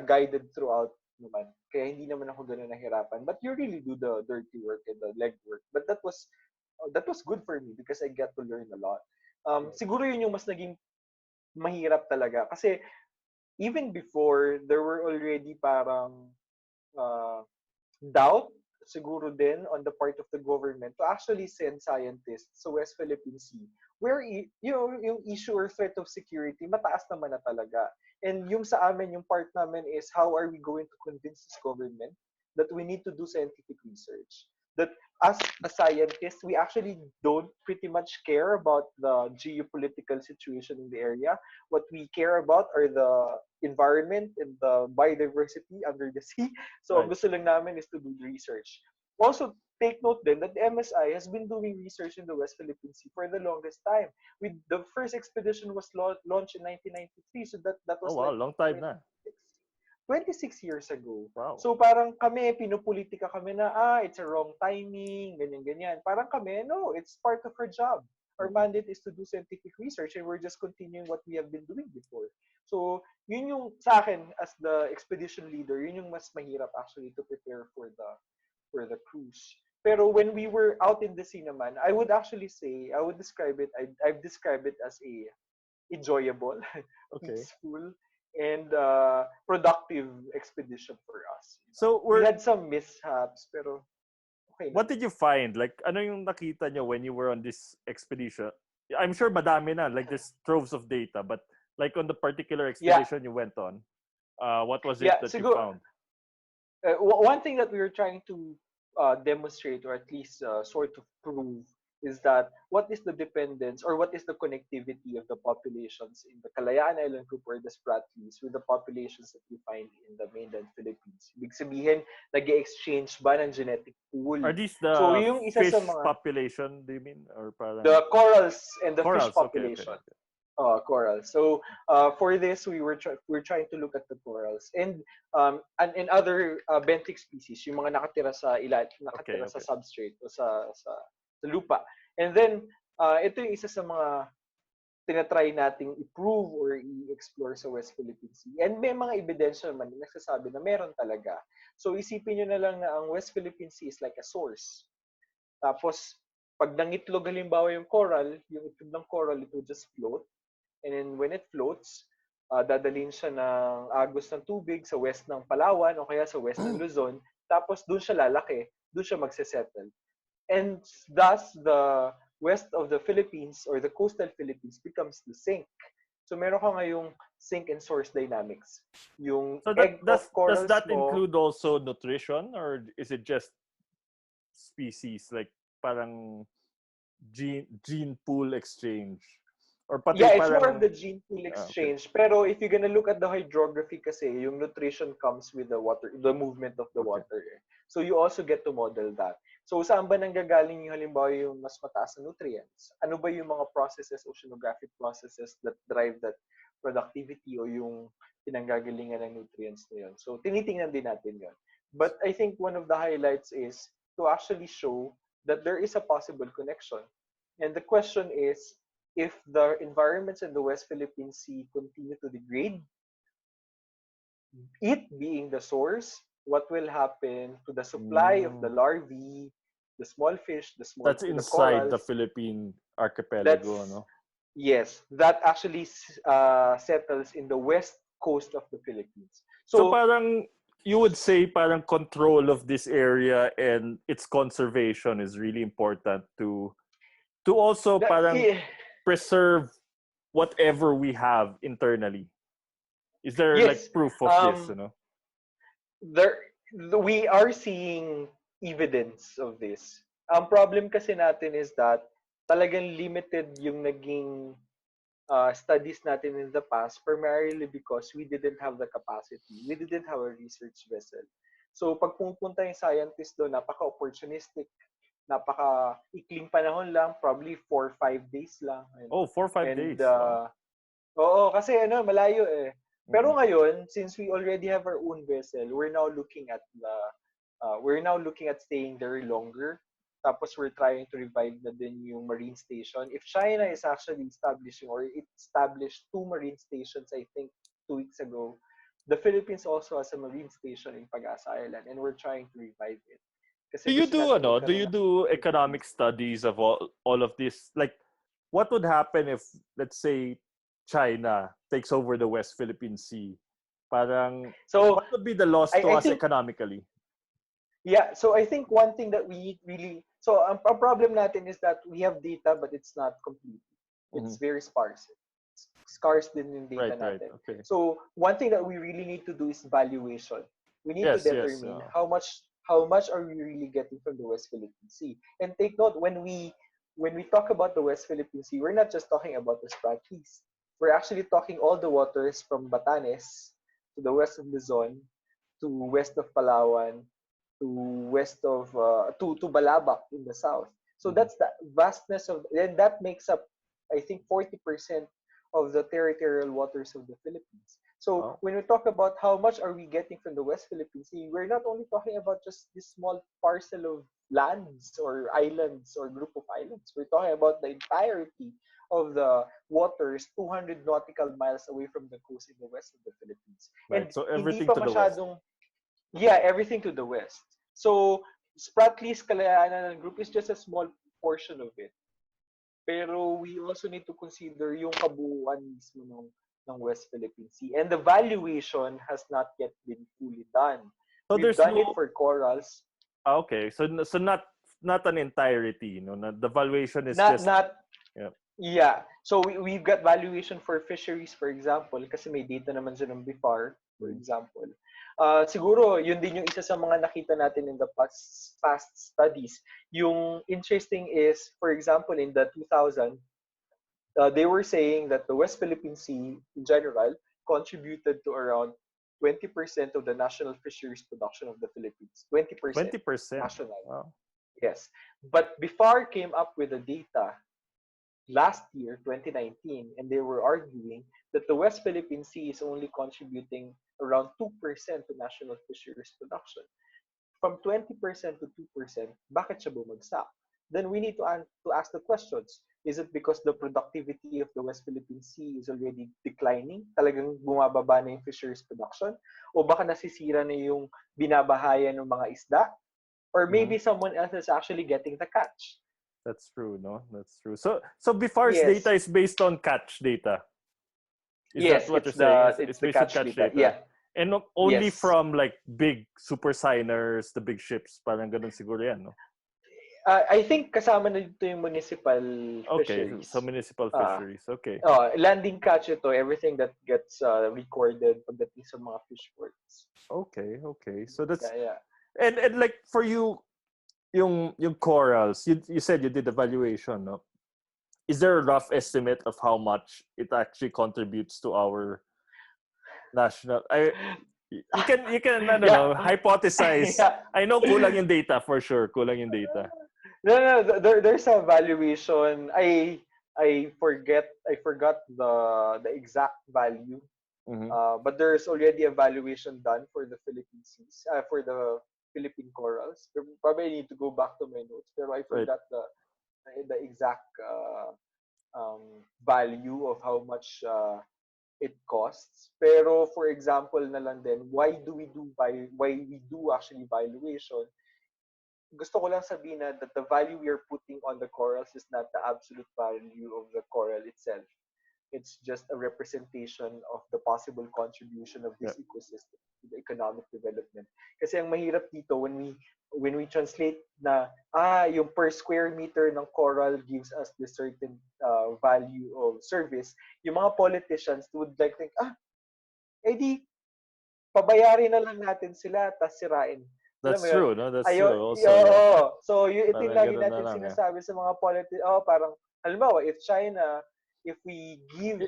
guided throughout naman. Kaya hindi naman ako ganun nahirapan. But you really do the dirty work and the leg work. But that was good for me because I get to learn a lot. Right. Siguro yun yung mas naging mahirap talaga. Kasi even before, there were already parang uh, doubt siguro din on the part of the government to actually send scientists sa West Philippine Sea where yung issue or threat of security mataas naman na talaga. And yung sa amin, yung part namin is how are we going to convince this government that we need to do scientific research? That as a scientist, we actually don't pretty much care about the geopolitical situation in the area. What we care about are the environment and the biodiversity under the sea. So ang Right. gusto lang namin is to do research. Also, take note then that the MSI has been doing research in the West Philippine Sea for the longest time. The first expedition was launched in 1993, so that Oh was wow, like long time na. 26, 26 years ago. Wow. So parang kami, pinupolitika kami na, it's a wrong timing, ganyan-ganyan. Parang kami, no, it's part of our job. Our Mm-mm. mandate is to do scientific research and we're just continuing what we have been doing before. So, yun yung sa akin as the expedition leader, yun yung mas mahirap actually to prepare for the cruise. Pero when we were out in the sea naman, I would actually say, I would describe it, I've described it as a enjoyable, Okay. peaceful, and productive expedition for us. So We we're had some mishaps, pero okay what naman. did you find? Like, ano yung nakita nyo when you were on this expedition? I'm sure madami na, like there's troves of data, but like on the particular Yeah, expedition you went on, what was it yeah. that you Siguro, found? one thing that we were trying to demonstrate or at least sort of prove is that what is the dependence or what is the connectivity of the populations in the Kalayaan Island group or the Spratlys with the populations that you find in the mainland Philippines. Ibig sabihin, nag-exchange ba ng genetic pool? Are these So, the yung isa sa fish mga, population, do you mean? Or parang the corals and the fish corals? Okay, okay, population. okay. Coral. So for this, we're trying to look at the corals and other benthic species, yung mga Okay, nakatira sa okay. substrate o sa lupa. And then ito yung isa sa mga tinatry nating i-prove or i-explore sa West Philippine Sea. And may mga ebidensya naman na nagsasabi na meron talaga. So isipin nyo na lang na ang West Philippine Sea is like a source. Tapos, pag nangitlog halimbawa yung itlog ng coral, it will just float. And then when it floats, dadalhin siya ng agos ng tubig sa west ng Palawan o kaya sa west ng Luzon. Tapos doon siya lalaki, doon siya magsesettle. And thus, the west of the Philippines or the coastal Philippines becomes the sink. So meron ka ngayong sink and source dynamics. Yung So egg that of does corals that mo, include also nutrition, or is it just species, like parang gene pool exchange, or pati yeah, it's more of parang the gene pool okay. exchange. Pero if you're gonna look at the hydrography kasi, yung nutrition comes with the water, the movement of the Okay. water. Eh. So you also get to model that. So saan ba nanggagaling yung halimbawa yung mas mataas na nutrients? Ano ba yung mga processes, oceanographic processes that drive that productivity o yung pinanggagalingan ng nutrients na yun? So tinitingnan din natin yun. But I think one of the highlights is to actually show that there is a possible connection. And the question is, if the environments in the West Philippine Sea continue to degrade, it being the source, what will happen to the supply of the Mm. larvae, the small fish, That's the inside the corals? Philippine archipelago, That's no? yes, that actually settles in the west coast of the Philippines. So So parang you would say parang control of this area and its conservation is really important to also that, parang preserve whatever we have internally. Is there like yes, proof of this, um, you know? there we are seeing evidence of this. Ang problem kasi natin is that talagang limited yung naging studies natin in the past, primarily because we didn't have the capacity. We didn't have a research vessel. So pag pumunta yung scientist doon, napaka-opportunistic, napaka-ikling panahon lang, probably 4 or 5 days lang. Oh, 4 or 5 days. And Wow. oo, kasi malayo eh. Pero Mm-mm. ngayon, since we already have our own vessel, we're now looking at staying there longer. Tapos we're trying to revive na din yung marine station. If China is actually establishing or it established 2 marine stations, I think 2 weeks ago, the Philippines also has a marine station in Pag-asa Island and we're trying to revive it. Do Kasi you gusto do natin ano? Do magkaroon you ng do expertise. economic studies of all of this? Like, what would happen if, let's say, China takes over the West Philippine Sea? Parang, So, what would be the loss to I us think economically? yeah, so I think one thing that we really so ang problem natin is that we have data but it's not complete. Mm-hmm. It's very sparse. Scarce din yung data Right, right. natin. Okay. So one thing that we really need to do is valuation. We need to Yes, yes. determine how much are we really getting from the West Philippine Sea. And take note when we talk about the West Philippine Sea, we're not just talking about the Spratlys. We're actually talking all the waters from Batanes to the west of Luzon to west of Palawan to west of to Balabac in the south. So Mm-hmm. that's the vastness of, and that makes up, I think, 40% of the territorial waters of the Philippines. So Wow. when we talk about how much are we getting from the West Philippine Sea, we're not only talking about just this small parcel of lands or islands or group of islands. We're talking about the entirety of the waters 200 nautical miles away from the coast in the west of the Philippines. Right. And So hindi everything pa to the west. masyadong, yeah, everything to the west. So, Spratlys Kalayanan Group is just a small portion of it. Pero we also need to consider yung kabuuan mismo ng West Philippine Sea. And the valuation has not yet been fully done. So We've there's done it no. for corals. Okay. So not an entirety. You know, the valuation is Not just. not Yeah. Yeah. So we've got valuation for fisheries, for example, kasi may data naman dyan ng BIFAR, for Mm. example. Siguro, yun din yung isa sa mga nakita natin in the past studies. Yung interesting is, for example, in the 2000, they were saying that the West Philippine Sea, in general, contributed to around 20% of the national fisheries production of the Philippines. 20% 20%. national. Wow. Yes. But BIFAR came up with the data last year, 2019, and they were arguing that the West Philippine Sea is only contributing around 2% to national fisheries production. From 20% to 2%, bakit siya bumagsak? Then we need to ask the questions. Is it because the productivity of the West Philippine Sea is already declining? Talagang bumababa na yung fisheries production? O baka nasisira na yung binabahayan ng mga isda? Or Mhm. maybe someone else is actually getting the catch. That's true, no? That's true. So BIFAR's data Yes. is based on catch data. Is that Yes, what you're saying? it's It's the based on catch catch data. data. Yeah. And only Yes. from like big super signers, the big ships, parang ganun siguro yan, no? I think kasama na dito yung municipal Okay, so fisheries. municipal Uh, fisheries. Okay. landing catch ito, everything that gets recorded pagdating sa mga fish ports. Okay, okay. So that's Yeah, yeah. and like for you yung corals, you said you did evaluation, no? Is there a rough estimate of how much it actually contributes to our national you can I don't Yeah. know, hypothesize. Yeah. I know kulang yung data for sure, kulang yung data. No, there's a valuation. I forgot the exact value. Mm-hmm. But there's already a valuation done for the Philippine seas, for the Philippine corals. Probably I need to go back to my notes, pero I Right. forgot the exact value of how much it costs. Pero for example na lang din, why we do actually valuation. Gusto ko lang sabihin na that the value we are putting on the corals is not the absolute value of the coral itself. It's just a representation of the possible contribution of Yeah. this ecosystem to the economic development. Kasi ang mahirap dito when we translate na yung per square meter ng coral gives us this certain value of service, yung mga politicians would like think, edi pabayarin na lang natin sila tas sirain. Alam mo That's yun? true, no? That's Ayo, true also, yeah. So, ito yung Parang lagi ganun na natin lang, yeah. sinasabi sa mga parang, halimbawa, if China, if we give,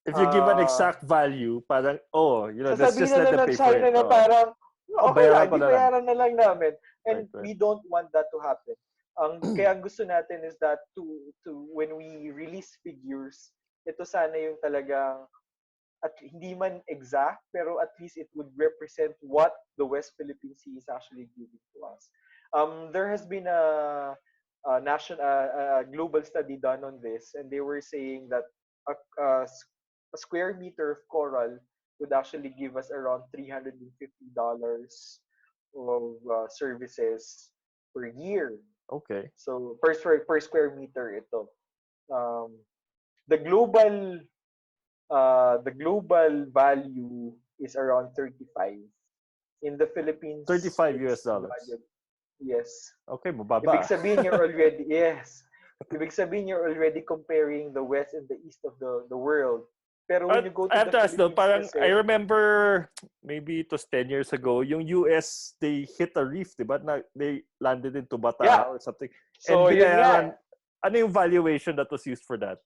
If you give an exact value, parang, let's sasabihin just na let lang them ng pay for China it. na parang, okay Bayaran lang, ko di na lang. bayaran na lang namin. Right, And right. we don't want that to happen. Kaya ang gusto natin is that to when we release figures, ito sana yung talagang at hindi man exact, pero at least it would represent what the West Philippine Sea is actually giving to us. There has been a global study done on this, and they were saying that a, a square meter of coral would actually give us around $350 of services per year. Okay. So per square meter ito. Um, the global value is around 35. In the Philippines, 35 US it's dollars. valued. Yes. Okay, Ibig mababa. sabihin you're already, yes. Ibig sabihin you're already comparing the west and the east of the world. Pero when you go I to have the to ask though, Philippines parang I kasi, remember maybe it was 10 years ago, yung US, they hit a reef, diba? They landed in yeah. Tubata or something. And So yun nga, ano yung valuation that was used for that?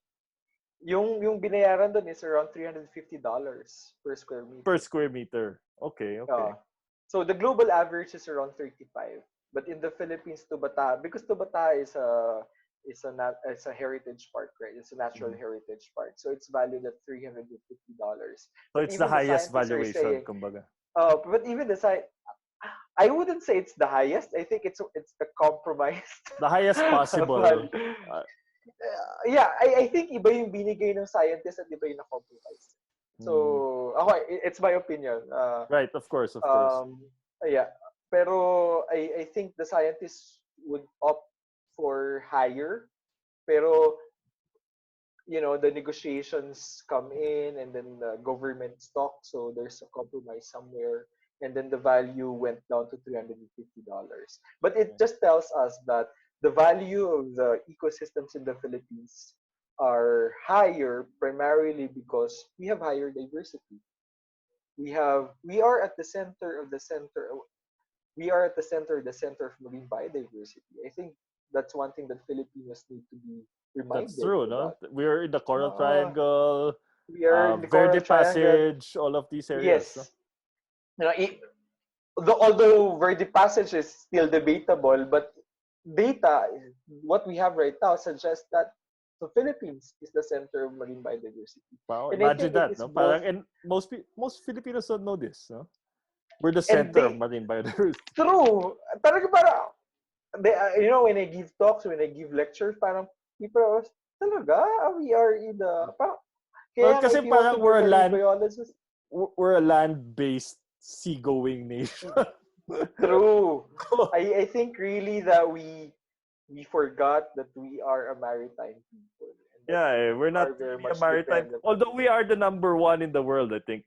yung binayaran doon is around $350 per square Per meter. square meter. Okay, okay. So the global average is around 35. But in the Philippines, Tubata, because Tubata is a heritage park, right? It's a natural heritage park. So it's valued at $350. So But it's the even the highest scientists are valuation, saying, kumbaga. but even I wouldn't say it's the highest. I think it's the compromised. The highest possible. Yeah, I think iba yung binigay ng scientist at iba yung na-compromise. So, it's my opinion. Right, of course, of course. Yeah. Pero I think the scientists would opt for higher. Pero, the negotiations come in and then the government stock. So there's a compromise somewhere. And then the value went down to $350. But it just tells us that the value of the ecosystems in the Philippines are higher primarily because we have higher diversity. We are at the center of the center. We are at the center of marine biodiversity. I think that's one thing that Filipinos need to be That's reminded true, no? about. We're in the Coral Uh, Triangle, we are in the Verde Coral Triangle. Passage, all of these areas. No? Yes. You know, although Verde Passage is still debatable, but data, what we have right now, suggests that the Philippines is the center of marine biodiversity. Wow, And I imagine think it that, is no? both. Parang, and most Filipinos don't know this, no? We're the And center of marine biodiversity. true, talaga parang, when I give talks, when I give lectures, parang people are, Talaga? We are in the... Well, Kaya nga, kasi if you want to parang be a marine biologist, we're a land-based seagoing nation. true. I think really that we forgot that we are a maritime people and that Yeah, we we're not are very really a much maritime. dependent on Although it. we are the number one in the world, I think,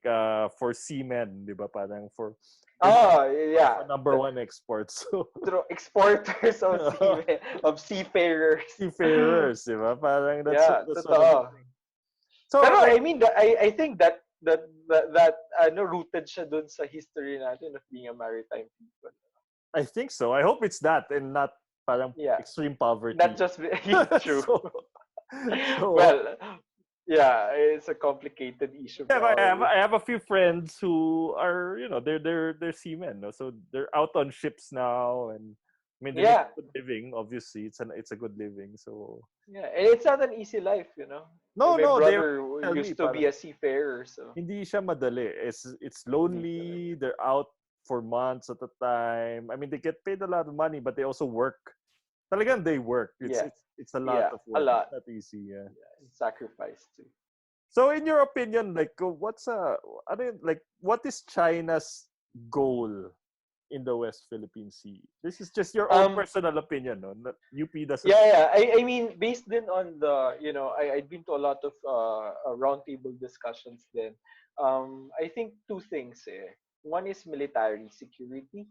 for seamen, di ba? Parang we're Oh, one of yeah. the number one exports. So, True. Exporters of seafarers. seafarers, di ba? Parang Yeah, that's one of the totoo. things. So, Pero like, I mean, I think that ano, rooted siya dun sa history natin of being a maritime people. I think so. I hope it's that and not parang Yeah, extreme not poverty. just true. so, so Well, yeah, it's a complicated issue yeah, but probably. I have a few friends who are, they're seamen, no? So they're out on ships now, and I mean they make Yeah, a good living. Obviously, it's a good living. So yeah, and it's not an easy life, you know. no, My no, they brother tell me used to be parang a seafarer, so hindi siya madali. It's hindi talaga. lonely. They're out for months at a time. I mean, they get paid a lot of money, but they also work. Talagang they work. It's Yeah, it's it's a lot yeah, of a work. It's lot. not easy. Yeah. Yeah, and sacrifice too. So, in your opinion, like, what is China's goal in the West Philippine Sea? This is just your own Um, personal opinion, no? UP doesn't. yeah. I mean, based then on the, I'd been to a lot of roundtable discussions then. I think two things. One is military security.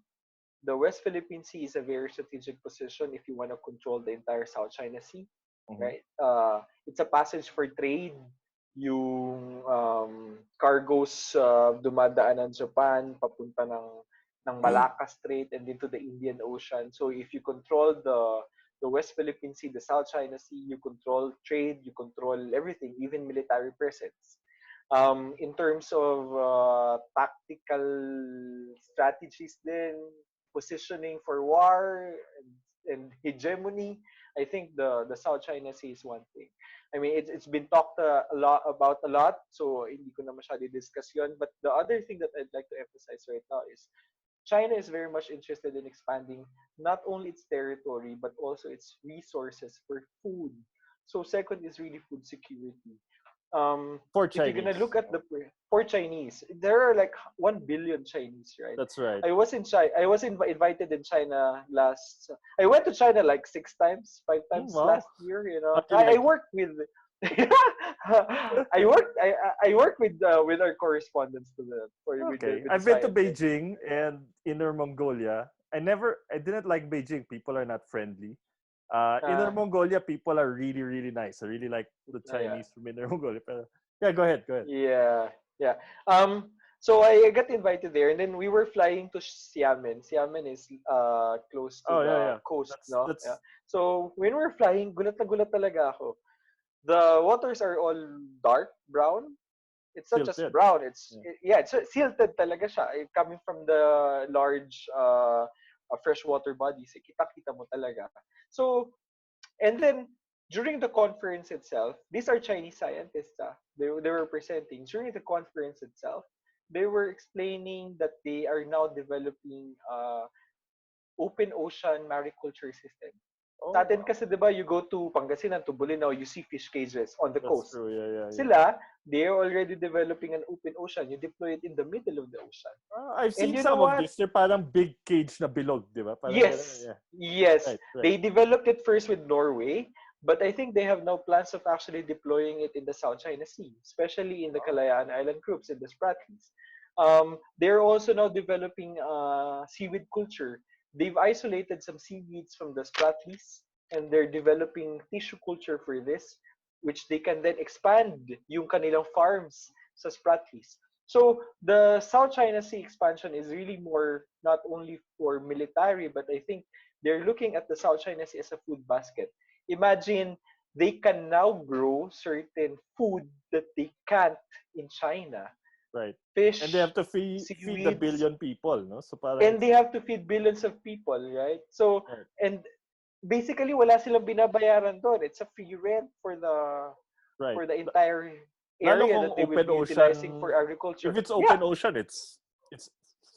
The West Philippine Sea is a very strategic position if you want to control the entire South China Sea, Mhm. right? It's a passage for trade. Yung cargoes dumadaan ng Japan papunta ng Malacca Strait and into the Indian Ocean. So if you control the West Philippine Sea, the South China Sea, you control trade, you control everything, even military presence. In terms of tactical strategies din, positioning for war and hegemony, I think the South China Sea is one thing. I mean, it's been talked a lot, so hindi ko na masyado discuss yun. But the other thing that I'd like to emphasize right now is China is very much interested in expanding not only its territory but also its resources for food. So second is really food security. For If you're gonna Chinese. look at the for Chinese, there are like 1 billion Chinese, right? That's right. I was in China. I was invited in China last. I went to China like 6 times, 5 times Wow. last year. How do you I like it? worked with. I worked with our correspondents to the for Okay. with the I've been to scientists. Beijing and Inner Mongolia. I didn't like Beijing. People are not friendly. Inner Uh, Mongolia, people are really, really nice. I really like the yeah. Chinese from Inner Mongolia. Pero, yeah, go ahead. Go ahead. Yeah, yeah. So I got invited there, and then we were flying to Xiamen. Xiamen is close to Oh, yeah, the yeah. coast, That's no? Yeah. that's So when we were flying, gulat na gulat talaga ako. The waters are all dark brown. It's not just tilted. brown. Yeah. Yeah, it's silted talaga siya. Coming from the large freshwater bodies, kita-kita mo talaga. So and then during the conference itself, these are Chinese scientists. They were presenting. During the conference itself, they were explaining that they are now developing open ocean mariculture system. Sa Oh, atin wow. kasi, di ba, you go to Pangasinan, to Bolinao, you see fish cages on the That's coast. true. Yeah, yeah, yeah. Sila, they are already developing an open ocean. You deploy it in the middle of the ocean. I've And seen you know some of what? this. They're parang big cage na bilog, di ba? Parang ganun. Yes, Yeah. yes. Right, right. They developed it first with Norway, but I think they have now plans of actually deploying it in the South China Sea, especially in the Oh, Kalayaan Island groups, in the Spratlys. They're also now developing seaweed culture. They've isolated some seaweeds from the Spratlys, and they're developing tissue culture for this, which they can then expand yung kanilang farms sa Spratlys. So the South China Sea expansion is really more not only for military, but I think they're looking at the South China Sea as a food basket. Imagine they can now grow certain food that they can't in China. right. And they Fish, have to feed the seaweeds, billion people, no? So parang and they it's have to feed billions of people, right? So, right. and basically wala silang binabayaran doon. It's a free rent Right. for the entire Lalo area kung that they will open be utilizing ocean. for If agriculture. it's Yeah, open ocean, it's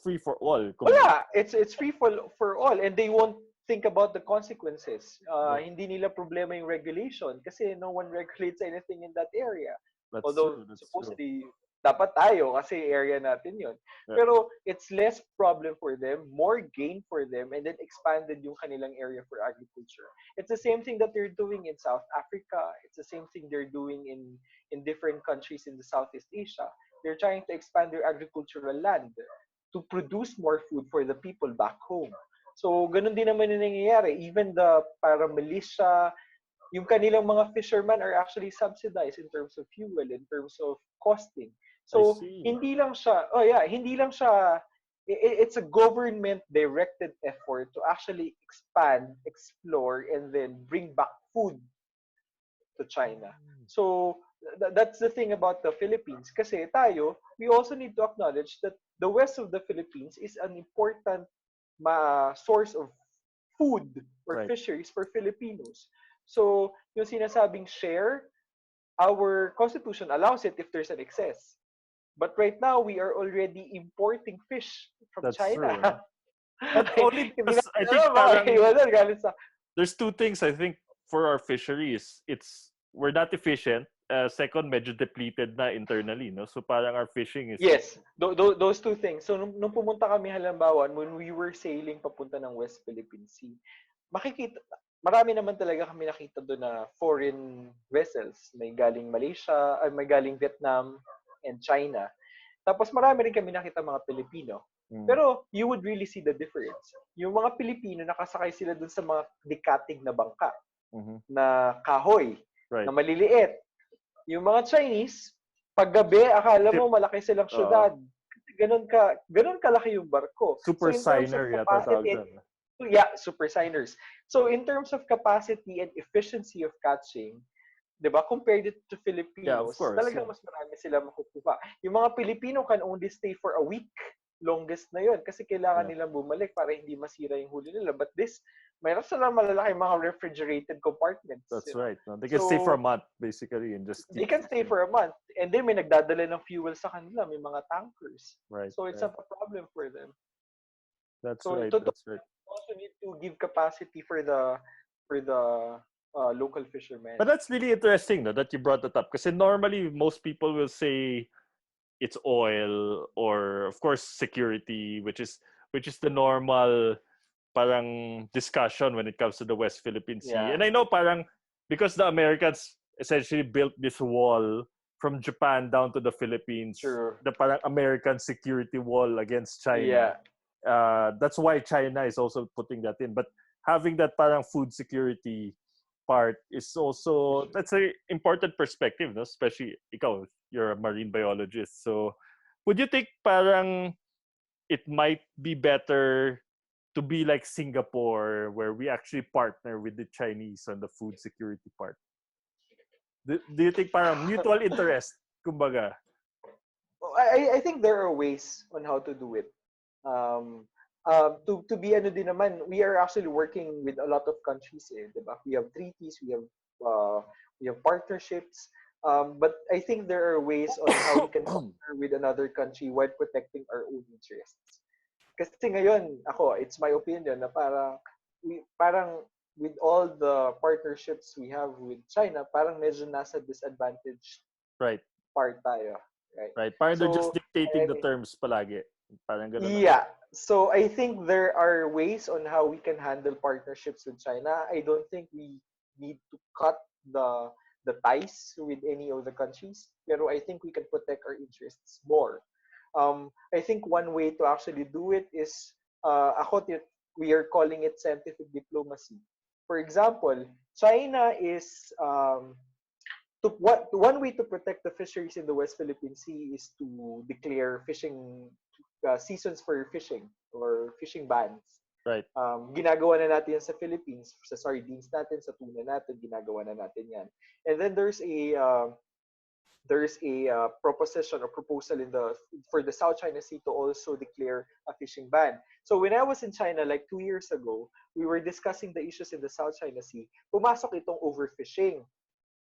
free for all. Kumbaga. wala. It's free for all, and they won't think about the consequences. Right. Hindi nila problema yung regulation kasi no one regulates anything in that area. That's Although true. That's true. supposedly dapat tayo kasi area natin yun. Yeah. Pero it's less problem for them, more gain for them, and then expanded yung kanilang area for agriculture. It's the same thing that they're doing in South Africa. It's the same thing they're doing in different countries in the Southeast Asia. They're trying to expand their agricultural land to produce more food for the people back home. So, ganun din naman yung nangyayari. Even the para militia, yung kanilang mga fishermen are actually subsidized in terms of fuel, in terms of costing. I So, see. hindi lang siya, oh yeah, hindi lang siya, it's a government-directed effort to actually expand, explore, and then bring back food to China. So, that's the thing about the Philippines. Kasi tayo, we also need to acknowledge that the west of the Philippines is an important source of food or Right. fisheries for Filipinos. So, yung sinasabing share, our constitution allows it if there's an excess. But right now, we are already importing fish from That's China. true. But only Hindi because I natin think alam, parang makakaiwanan galing sa... there's two things I think for our fisheries. It's we're not efficient. Second, medyo depleted na internally, no? So parang our fishing is Yes, those two things. So, nung pumunta kami halimbawa, when we were sailing papunta ng West Philippine Sea, makikita, marami naman talaga kami nakita doon na foreign vessels. May galing Malaysia, may galing Vietnam and China. Tapos marami rin kami nakita mga Pilipino. Pero you would really see the difference. Yung mga Pilipino, nakasakay sila dun sa mga dikatig na bangka, na kahoy, right. na maliliit. Yung mga Chinese, paggabi, akala mo malaki silang syudad. Ganun kalaki yung barko. Super So in terms of signer yata tawag capacity, yeah, super signers. So in terms of capacity and efficiency of catching, 'di ba, compared it to Filipinos, talagang mas marami sila makukuha. Yung mga Pilipino can only stay for a week, longest na yun, kasi kailangan nilang bumalik para hindi masira yung huli nila. But this, mayroon sila malalaki mga refrigerated compartments. That's right. No? They can stay for a month, basically, and just they can stay for a month. And then may nagdadala ng fuel sa kanila, may mga tankers. Right. So it's not a problem for them. That's so right. That's right. Also need to give capacity for the local fishermen. But that's really interesting, no, that you brought that up. Because normally most people will say it's oil or, of course, security, which is the normal parang discussion when it comes to the West Philippine Sea. Yeah. And I know parang because the Americans essentially built this wall from Japan down to the Philippines, True. the parang American security wall against China. Yeah. That's why China is also putting that in. But having that parang food security part is also, that's an important perspective, no? Especially ikaw, you're a marine biologist. So would you think parang it might be better to be like Singapore, where we actually partner with the Chinese on the food security part? Do you think parang mutual interest, kumbaga? I think there are ways on how to do it. To be ano din naman, we are actually working with a lot of countries, diba? We have treaties, we have partnerships. But I think there are ways on how we can partner with another country while protecting our own interests. Kasi ngayon, it's my opinion na parang with all the partnerships we have with China, parang medyo nasa disadvantage part tayo. Right. Parang they're just dictating the terms palagi. Parang ganun. Yeah. So I think there are ways on how we can handle partnerships with China. I don't think we need to cut the ties with any of the countries. Pero I think we can protect our interests more. I think one way to actually do it is we are calling it scientific diplomacy. For example, China is one way to protect the fisheries in the West Philippine Sea is to declare fishing seasons for fishing or fishing bans. Right. Ginagawa na natin yan sa Philippines, sa sardines natin, sa tuna natin, ginagawa na natin yan. And then there's a proposition or proposal for the South China Sea to also declare a fishing ban. So when I was in China like 2 years ago, we were discussing the issues in the South China Sea. Pumasok itong overfishing.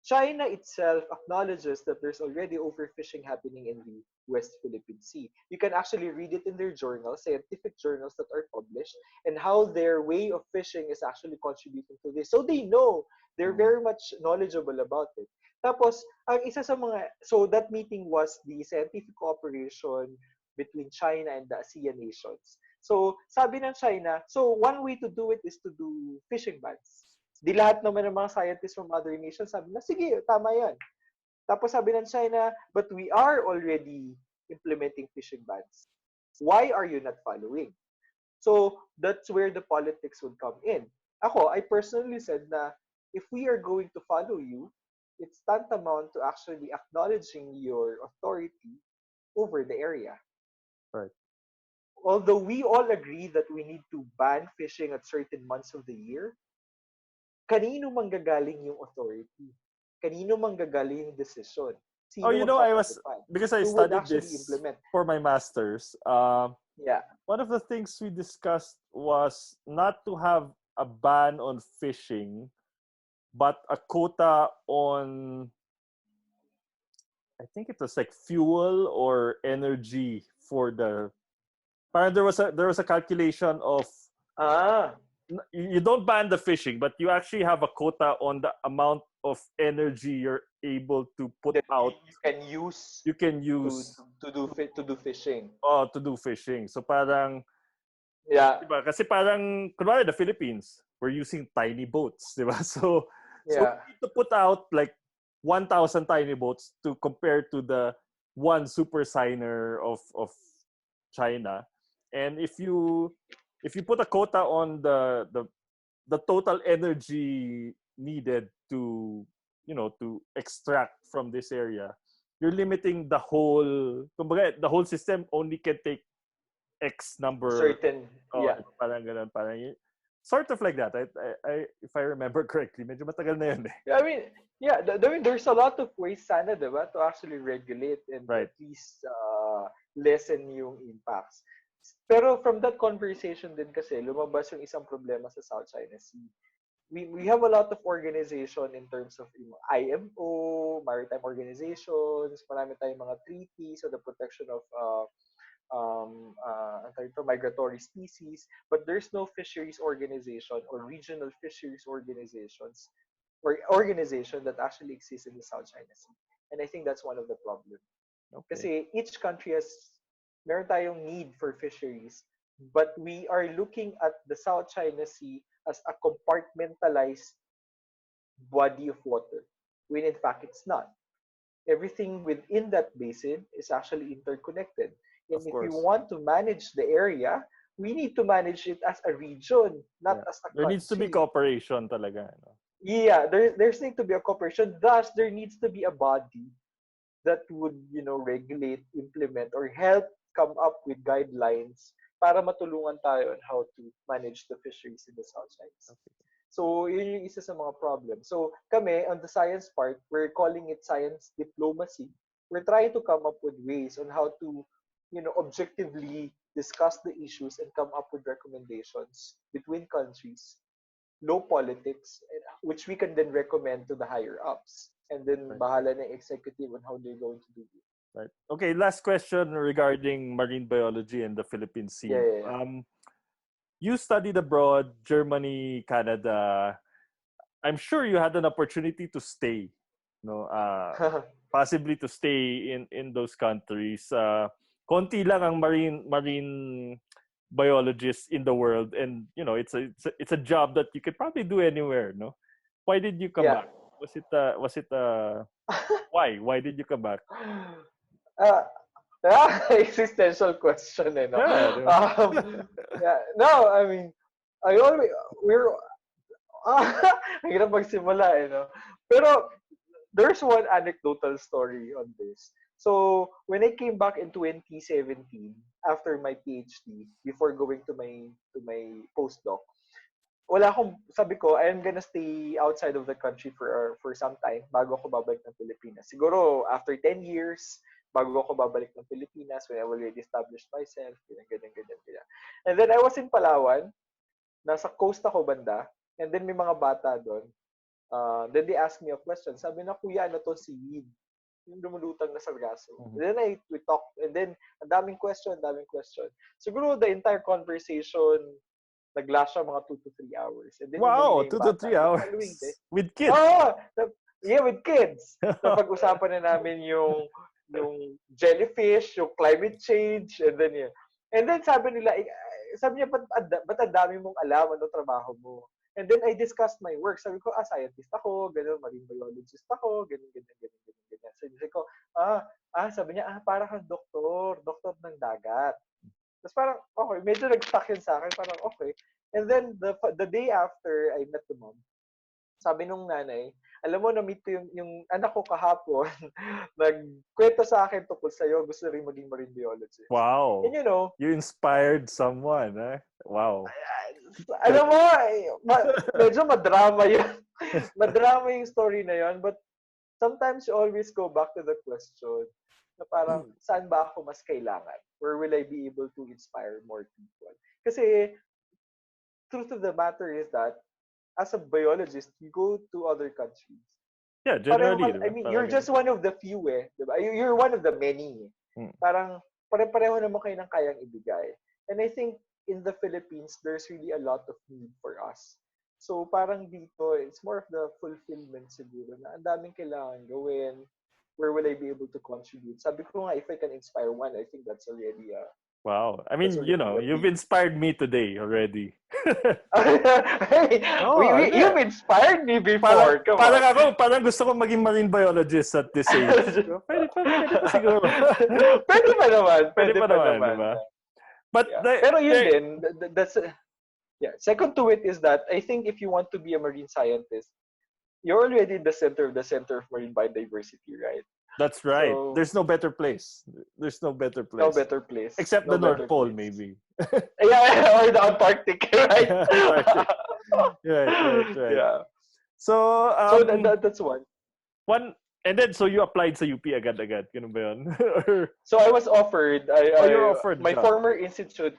China itself acknowledges that there's already overfishing happening in the West Philippine Sea. You can actually read it in their journals, scientific journals that are published, and how their way of fishing is actually contributing to this. So they know, they're Mm. very much knowledgeable about it. Tapos, ang isa sa mga, so that meeting was the scientific cooperation between China and the ASEAN nations. So, sabi ng China, so one way to do it is to do fishing bans. Di lahat naman ng mga scientists from other nations sabi na, sige, tama yan. Tapos sabi ng China, but we are already implementing fishing bans. Why are you not following? So, that's where the politics would come in. Ako, I personally said na, if we are going to follow you, it's tantamount to actually acknowledging your authority over the area. Right. Although we all agree that we need to ban fishing at certain months of the year, kanino manggagaling yung authority? Kanino manggagaling yung decision? Oh, Sino I was, magpapatupad? because I Who would studied actually this implement? for my master's. Yeah. One of the things we discussed was not to have a ban on fishing, but a quota on, I think it was like fuel or energy for the. Parang there was a calculation of, Ah, you don't ban the fishing, but you actually have a quota on the amount of energy you're able to put that out. you can use You can to use to do fishing. to do fishing. So parang, Yeah. diba? Kasi parang, kunwari the Philippines, we're using tiny boats, diba? So we Yeah. need to put out like 1,000 tiny boats to compare to the one super signer of China. And if you put a quota on the total energy needed to to extract from this area, you're limiting the whole, kumbaga, the whole system only can take X number. Certain. Oh, Yeah. parang ganun, parang sort of like that. If I remember correctly, medyo matagal na yun eh. Yeah, I mean, yeah, I mean, there's a lot of ways sana, diba, to actually regulate and Right. at least lessen yung impacts. Pero from that conversation din kasi, lumabas yung isang problema sa South China Sea. We have a lot of organization in terms of IMO, maritime organizations, marami tayong mga treaties on the protection of migratory species, but there's no fisheries organization or regional fisheries organizations or organization that actually exists in the South China Sea. And I think that's one of the problems. Okay. Kasi each country has, meron tayong need for fisheries, but we are looking at the South China Sea as a compartmentalized body of water, when in fact it's not. Everything within that basin is actually interconnected. And Of if we course. want to manage the area, we need to manage it as a region, not Yeah. as a There needs to be country. cooperation talaga. Yeah, there's need to be a cooperation. Thus, there needs to be a body that would, regulate, implement, or help come up with guidelines para matulungan tayo on how to manage the fisheries in the South China Sea. Okay. So, yun yung isa sa mga problem. So, kami, on the science part, we're calling it science diplomacy. We're trying to come up with ways on how to, objectively discuss the issues and come up with recommendations between countries, low politics, which we can then recommend to the higher ups. And then, Right. bahala na yung executive on how they're going to do it. Right. Okay, last question regarding marine biology and the Philippine Sea. Yeah. You studied abroad, Germany, Canada. I'm sure you had an opportunity to stay, possibly to stay in those countries. Konti lang ang marine biologists in the world, and it's a job that you could probably do anywhere. No, why did you come Yeah. back? Was it why did you come back? Existential question, no? Yeah, Yeah. No, I mean, I always, we're, ang hirap magsimula, no? Pero, there's one anecdotal story on this. So, when I came back in 2017, after my PhD, before going to my postdoc, sabi ko, I'm gonna stay outside of the country for some time bago ako babalik ng Pilipinas. Siguro, after 10 years, bago ako babalik ng Pilipinas, when I already established myself, ganyan. And then I was in Palawan, nasa coast ako banda, and then may mga bata doon. Then they asked me a question. Sabi na, kuya, ano to seaweed? Yung lumulutang na sargasso. Mhm. And then we talked, and then ang daming question. Siguro the entire conversation, nag-last siya mga 2 to 3 hours. And then umuwi Wow, na yung two to bata. three The hours following day, with kids. oh, yeah, with kids. Napag-usapan na namin yung jellyfish, yung climate change, and then yun. And then sabi niya, ba't ang dami mong alam, ano trabaho mo? And then I discussed my work. Sabi ko, scientist ako, ganun, marine biologist ako, ganun. Sabi ko, sabi niya, para kang doktor ng dagat. Tapos parang, okay, medyo nag-stuck yun sa akin, parang okay. And then, the day after I met the mom, sabi nung nanay, alam mo, na-meet ko yung anak ko kahapon, nagkwento sa akin tungkol sa'yo, gusto rin maging marine biologist. Wow. And you know, you inspired someone, eh? Wow. Alam mo, medyo madrama yun. Madrama yung story na yun, but sometimes you always go back to the question na parang, saan ba ako mas kailangan? Where will I be able to inspire more people? Kasi, truth of the matter is that, as a biologist, you go to other countries. Yeah, generally. I mean, you're just one of the few diba? You're one of the many. Parang, pare-pareho naman kayo ng kayang ibigay. And I think, in the Philippines, there's really a lot of need for us. So, parang dito, it's more of the fulfillment siguro na ang daming kailangan gawin. Where will I be able to contribute? Sabi ko nga, if I can inspire one, I think that's already wow. I mean, you've inspired me today already. Hey, you've inspired me before. Parang gusto ko maging marine biologist at this age. Pwede pa siguro. Pwede pa naman. Diba? But pero yun din, that's second to it is that I think if you want to be a marine scientist, you're already in the center of marine biodiversity, right? That's right. So, there's no better place. No better place. Except the North Pole, maybe. Yeah, or the Antarctic, right? Antarctic. Right. Yeah. So, that's one. And then, so you applied sa UP agad-agad. Ganun ba yun? So I was offered. You're offered. My former institute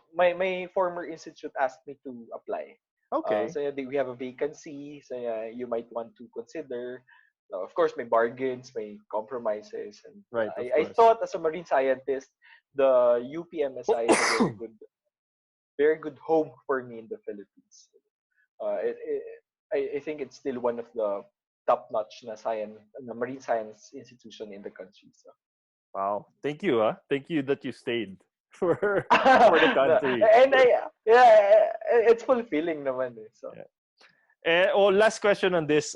asked me to apply. Okay. So we have a vacancy. So you might want to consider. Of course, may bargains, may compromises, and right. I thought as a marine scientist, the UPMSI is a very good home for me in the Philippines. I think it's still one of the top-notch na marine science institution in the country. So. Wow, thank you. Thank you that you stayed for the country. And it's fulfilling naman. So. Yeah. Last question on this.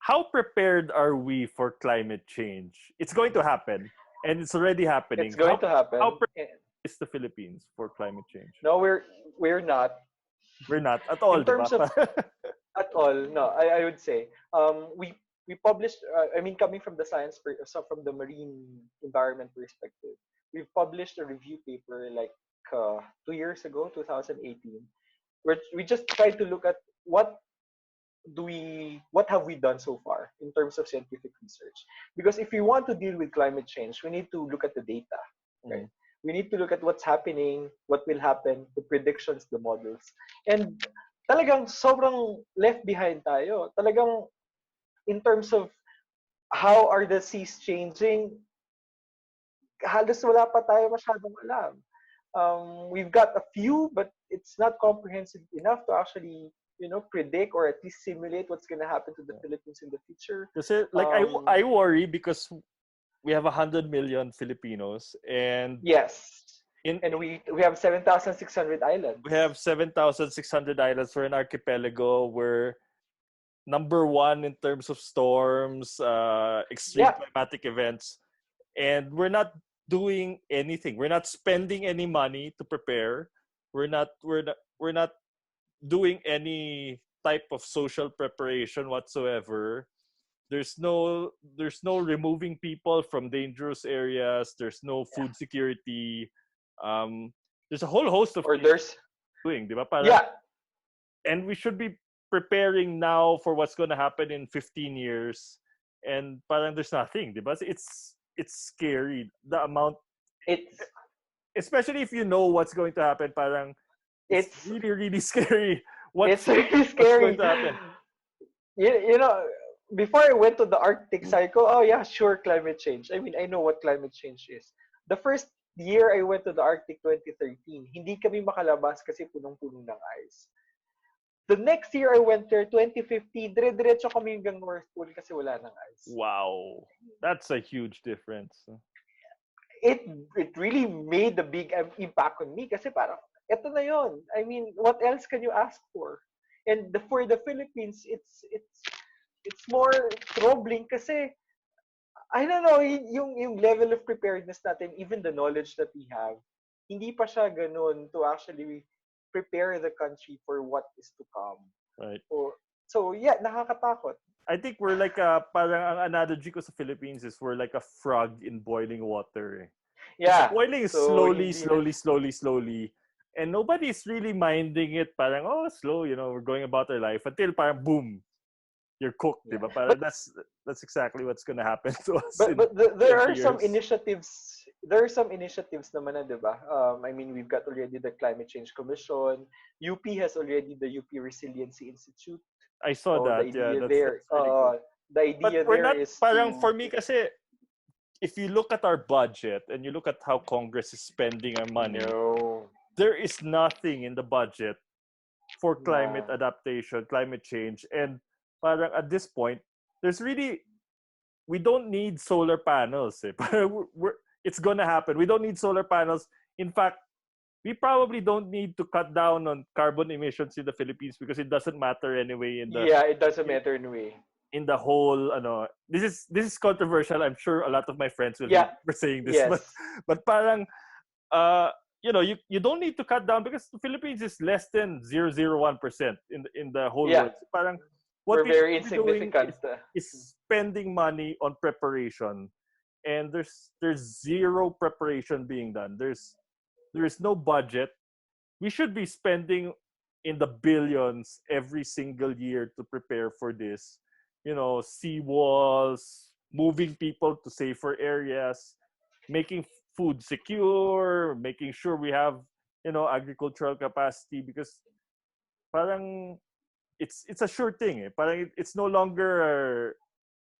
How prepared are we for climate change? It's going to happen, and it's already happening. It's going to happen. How prepared is the Philippines for climate change? No, we're not. We're not at all. In terms of at all, no. I would say we published. Coming from the from the marine environment perspective, we've published a review paper like 2 years ago, 2018, where we just tried to look at what have we done so far in terms of scientific research. Because if we want to deal with climate change, we need to look at the data, right? We need to look at what's happening, what will happen, the predictions, the models. And talagang sobrang left behind tayo. Talagang in terms of how are the seas changing, halos wala pa tayo masyadong alam. We've got a few, but it's not comprehensive enough to actually predict or at least simulate what's going to happen to the Philippines in the future. I worry because we have 100 million Filipinos, and yes, and we have 7,600 islands. We have 7,600 islands for an archipelago. We're number one in terms of storms, extreme climatic events, and we're not doing anything. We're not spending any money to prepare. We're not doing any type of social preparation whatsoever. There's no removing people from dangerous areas. There's no food security. There's a whole host of doing, di ba? And we should be preparing now for what's going to happen in 15 years. And parang there's nothing, di ba? It's scary, the amount. Especially if you know what's going to happen, parang it's really, really scary. It's really scary. What's going to happen? you know, before I went to the Arctic cycle, oh yeah, sure, climate change. I mean, I know what climate change is. The first year I went to the Arctic 2013, hindi kami makalabas kasi punong-puno ng ice. The next year I went there, 2015, dire-diretso kami hanggang North Pole kasi wala ng ice. Wow. That's a huge difference. It it really made a big impact on me kasi parang, eto na yon. I mean, what else can you ask for? And for the Philippines, it's more troubling kasi I don't know, yung level of preparedness natin, even the knowledge that we have, hindi pa siya ganun to actually prepare the country for what is to come. Right. So yeah, nakakatakot. I think we're like parang ang analogy ko sa Philippines is we're like a frog in boiling water. Yeah. It's boiling So, slowly. And nobody's really minding it. Parang, oh, slow, we're going about our life. Until parang, boom, you're cooked, Yeah. diba? Parang that's exactly what's gonna happen to us. But there are 20 some years. initiatives. There are some initiatives naman na, diba? I mean, we've got already the Climate Change Commission. UP has already the UP Resiliency Institute. I saw that. The idea Yeah, that's there. really good. The idea But we're there not, is parang to, for me kasi, if you look at our budget and you look at how Congress is spending our money, no. there is nothing in the budget for climate Nah. adaptation, climate change. And parang at this point, we don't need solar panels. Eh. It's gonna happen. We don't need solar panels. In fact, we probably don't need to cut down on carbon emissions in the Philippines because it doesn't matter anyway Yeah, it doesn't matter anyway. in the whole this is controversial. I'm sure a lot of my friends will be for saying this, Yes. but parang you don't need to cut down because the Philippines is less than 0.001% in the whole world. So parang what we're very insignificant. Is spending money on preparation, and there's zero preparation being done. There is no budget. We should be spending in the billions every single year to prepare for this. Sea walls, moving people to safer areas, making food secure, making sure we have, agricultural capacity, because parang it's a sure thing. Parang it's no longer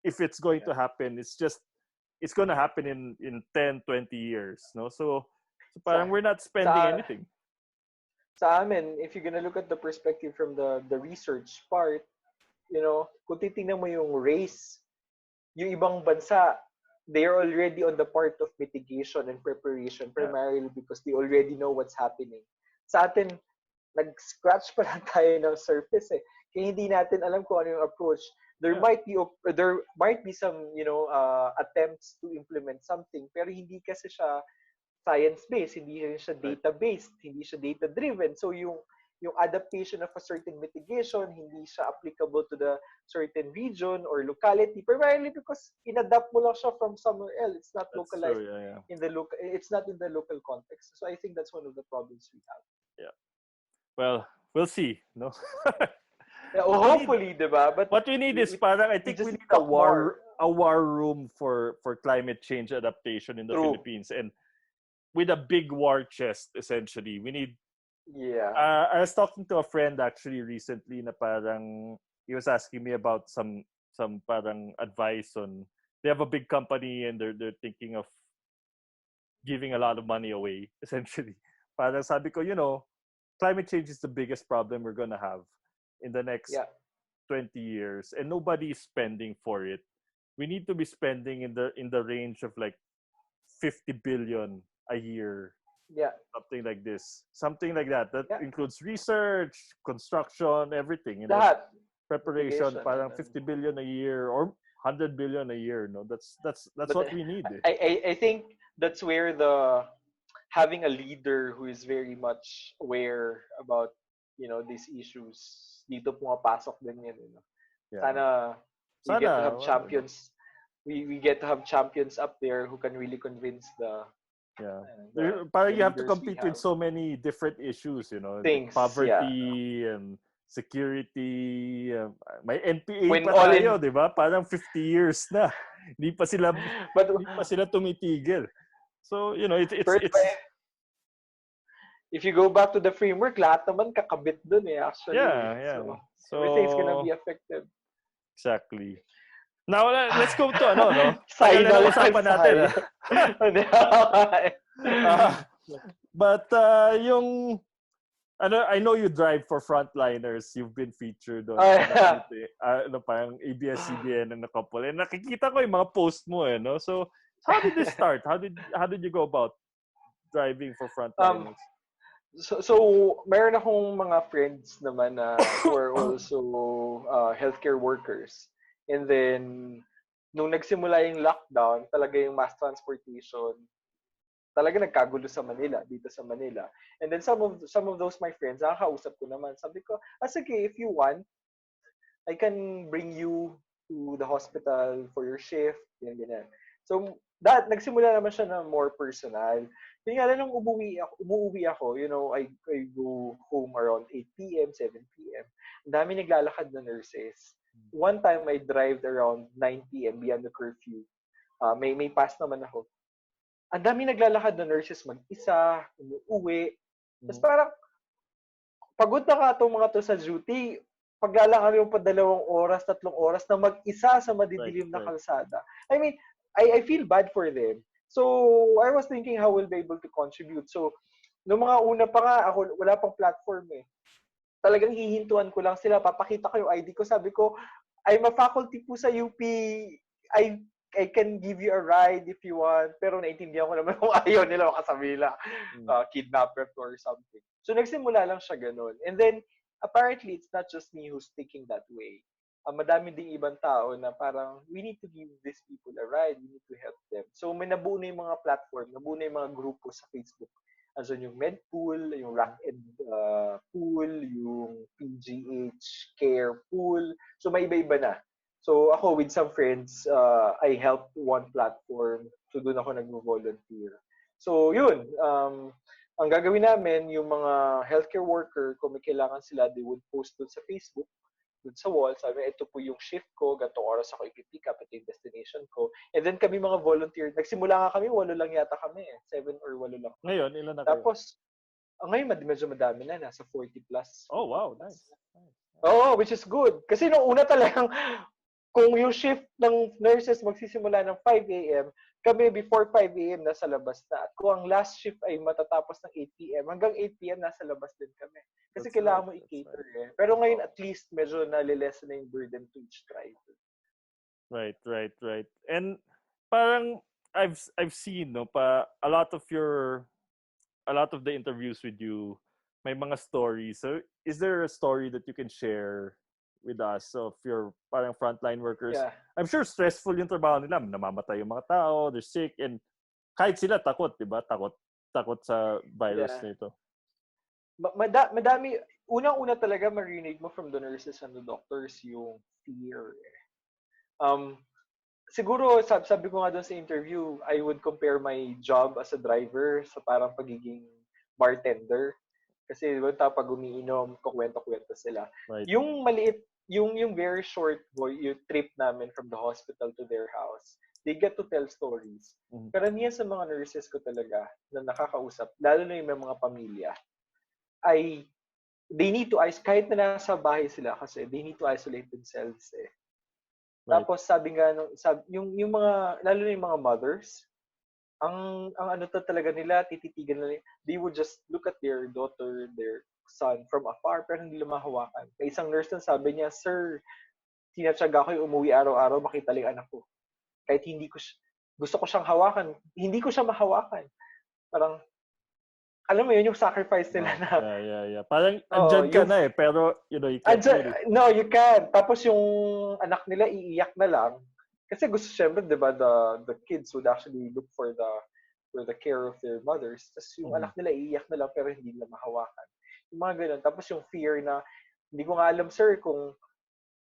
if it's going to happen. It's going to happen in 10, 20 years. No? So parang we're not spending anything. Sa amin, if you're gonna look at the perspective from the research part, kung titingnan mo yung race, yung ibang bansa, they are already on the part of mitigation and preparation, primarily because they already know what's happening. Sa atin, nag-scratch pa lang tayo ng surface eh. Kaya hindi natin alam kung ano yung approach. There might be some, attempts to implement something, pero hindi kasi siya science-based, hindi siya data-based, hindi siya data-driven. So yung adaptation of a certain mitigation, hindi siya applicable to the certain region or locality, primarily because inadapt mo lang siya from somewhere else. It's not localized in the local. It's not in the local context. So I think that's one of the problems we have. Yeah. Well, we'll see. No. Hopefully, diba? But what we need is parang I think we need a war room for climate change adaptation in the Philippines, and with a big war chest, essentially. We need. Yeah. I was talking to a friend actually recently na parang he was asking me about some parang advice on, they have a big company and they're thinking of giving a lot of money away, essentially. Parang sabi ko, climate change is the biggest problem we're gonna have in the next 20 years, and nobody is spending for it. We need to be spending in the range of like 50 billion a year. Yeah. Something like this. Something like that. That includes research, construction, everything. Preparation, parang 50 billion a year or 100 billion a year. No, that's what we need. I think that's where having a leader who is very much aware about, these issues, dito pumapasok din yan. Sana we get to have champions. We get to have champions up there who can really convince the you have to compete with so many different issues, things, poverty and security. May NPA when pa tayo, di ba? Parang 50 years na. Hindi pa sila tumitigil. So, it's if you go back to the framework, lahat naman kakabit dun actually. Yeah. So everything's gonna be affected. Exactly. Now, let's go to no? Sigh Tagal na na ng lang, usapan natin, sigh. Ah, but yung I know you drive for Frontliners. You've been featured on parang ABS-CBN and a couple. And nakikita ko yung mga post mo no. So how did this start? How did you go about driving for um, Frontliners? so meron akong mga friends naman na who are also healthcare workers. And then nung nagsimula yung lockdown, talaga yung mass transportation talaga nagkagulo sa Manila, dito sa Manila. And then some of those my friends, nakakausap ko naman. Sabi ko, sige, if you want, I can bring you to the hospital for your shift, ganyan. So, nagsimula naman siya na more personal. Yung nga lang, nung umuwi ako, I go home around 8 p.m., 7 p.m. Ang dami naglalakad na nurses. One time, I drive around 9 p.m. beyond the curfew. May pass naman ako. Ang dami naglalakad na nurses mag-isa, umuwi. Tapos parang, pagod na ka itong mga to sa duty, paglalakad yung pa 2 oras, 3 oras na mag-isa sa madidilim na kalsada. I mean, I feel bad for them. So, I was thinking how we'll be able to contribute. So, noong mga una pa nga, ako, wala pang platform eh. Talagang hihintuan ko lang sila, papakita ko yung ID ko. Sabi ko, I'm a faculty po sa UP. I can give you a ride if you want. Pero naintindihan ko naman kung ayaw nila makasabila. Kidnapper or something. So, nagsimula lang siya ganun. And then, apparently, it's not just me who's thinking that way. Madami ding ibang tao na parang, we need to give these people a ride. We need to help them. So, may nabuo na yung mga platform, nabuo na yung mga grupo sa Facebook. Andun yung MedPool, yung RackEd Pool, yung PGH Care Pool. So, may iba-iba na. So, ako with some friends, I helped one platform. So, doon ako nag-volunteer. So, yun. Ang gagawin namin, yung mga healthcare worker, kung may kailangan sila, they would post doon sa Facebook, doon sa wall. Sabi, ito po yung shift ko, gantong oras ako i-pick up, ito yung destination ko. And then kami mga volunteer, nagsimula nga kami, 8 lang yata kami 7 or 8 lang. Ngayon, ilan na kayo? Tapos, ngayon medyo madami na, nasa 40 plus. Oh, wow, nice. Oo, which is good. Kasi nung una talagang, kung yung shift ng nurses magsisimula ng 5 a.m., kami before 5 a.m. nasa labas na. At kung ang last shift ay matatapos ng 8 p.m., hanggang 8 p.m. nasa labas din kami. Kasi kailangan mo i-cater eh. Pero ngayon at least medyo nalilesen na yung burden to each driver. Right. And parang I've seen a lot of the interviews with you, may mga stories. So is there a story that you can share with us of your parang frontline workers? Yeah. I'm sure stressful yung trabaho nila. Namamatay yung mga tao, they're sick, and kahit sila takot, di ba? Takot sa virus nito. Madami, unang-una talaga marinig mo from the nurses and the doctors yung fear. Siguro, sabi ko nga doon sa interview, I would compare my job as a driver sa parang pagiging bartender. Kasi diba, pag umiinom, kukwento-kwento sila. Right. Yung maliit, yung very short yung trip namin from the hospital to their house, they get to tell stories. Karamihan sa mga nurses ko talaga na nakakausap, lalo na yung mga pamilya, they need to isolate, kahit na nasa bahay sila kasi, they need to isolate themselves eh. Right. Tapos sabi nga, yung mga, lalo na yung mga mothers, ang ano to talaga nila, tititigan nila, they would just look at their daughter, their son from afar, pero hindi nila mahawakan. May isang nurse na sabi niya, sir, tinatsaga ko yung umuwi araw-araw, makita lang anak ko. Kahit gusto ko siyang hawakan, hindi ko siya mahawakan. Parang, alam mo yun, yung sacrifice nila na. Yeah. Parang andyan ka na eh, pero you can't really. No, you can't. Tapos yung anak nila iiyak na lang. Kasi gusto syempre, di ba, the kids would actually look for the care of their mothers. Tapos yung anak nila iiyak na lang pero hindi nila mahawakan. Yung mga ganun. Tapos yung fear na, hindi ko nga alam, sir, kung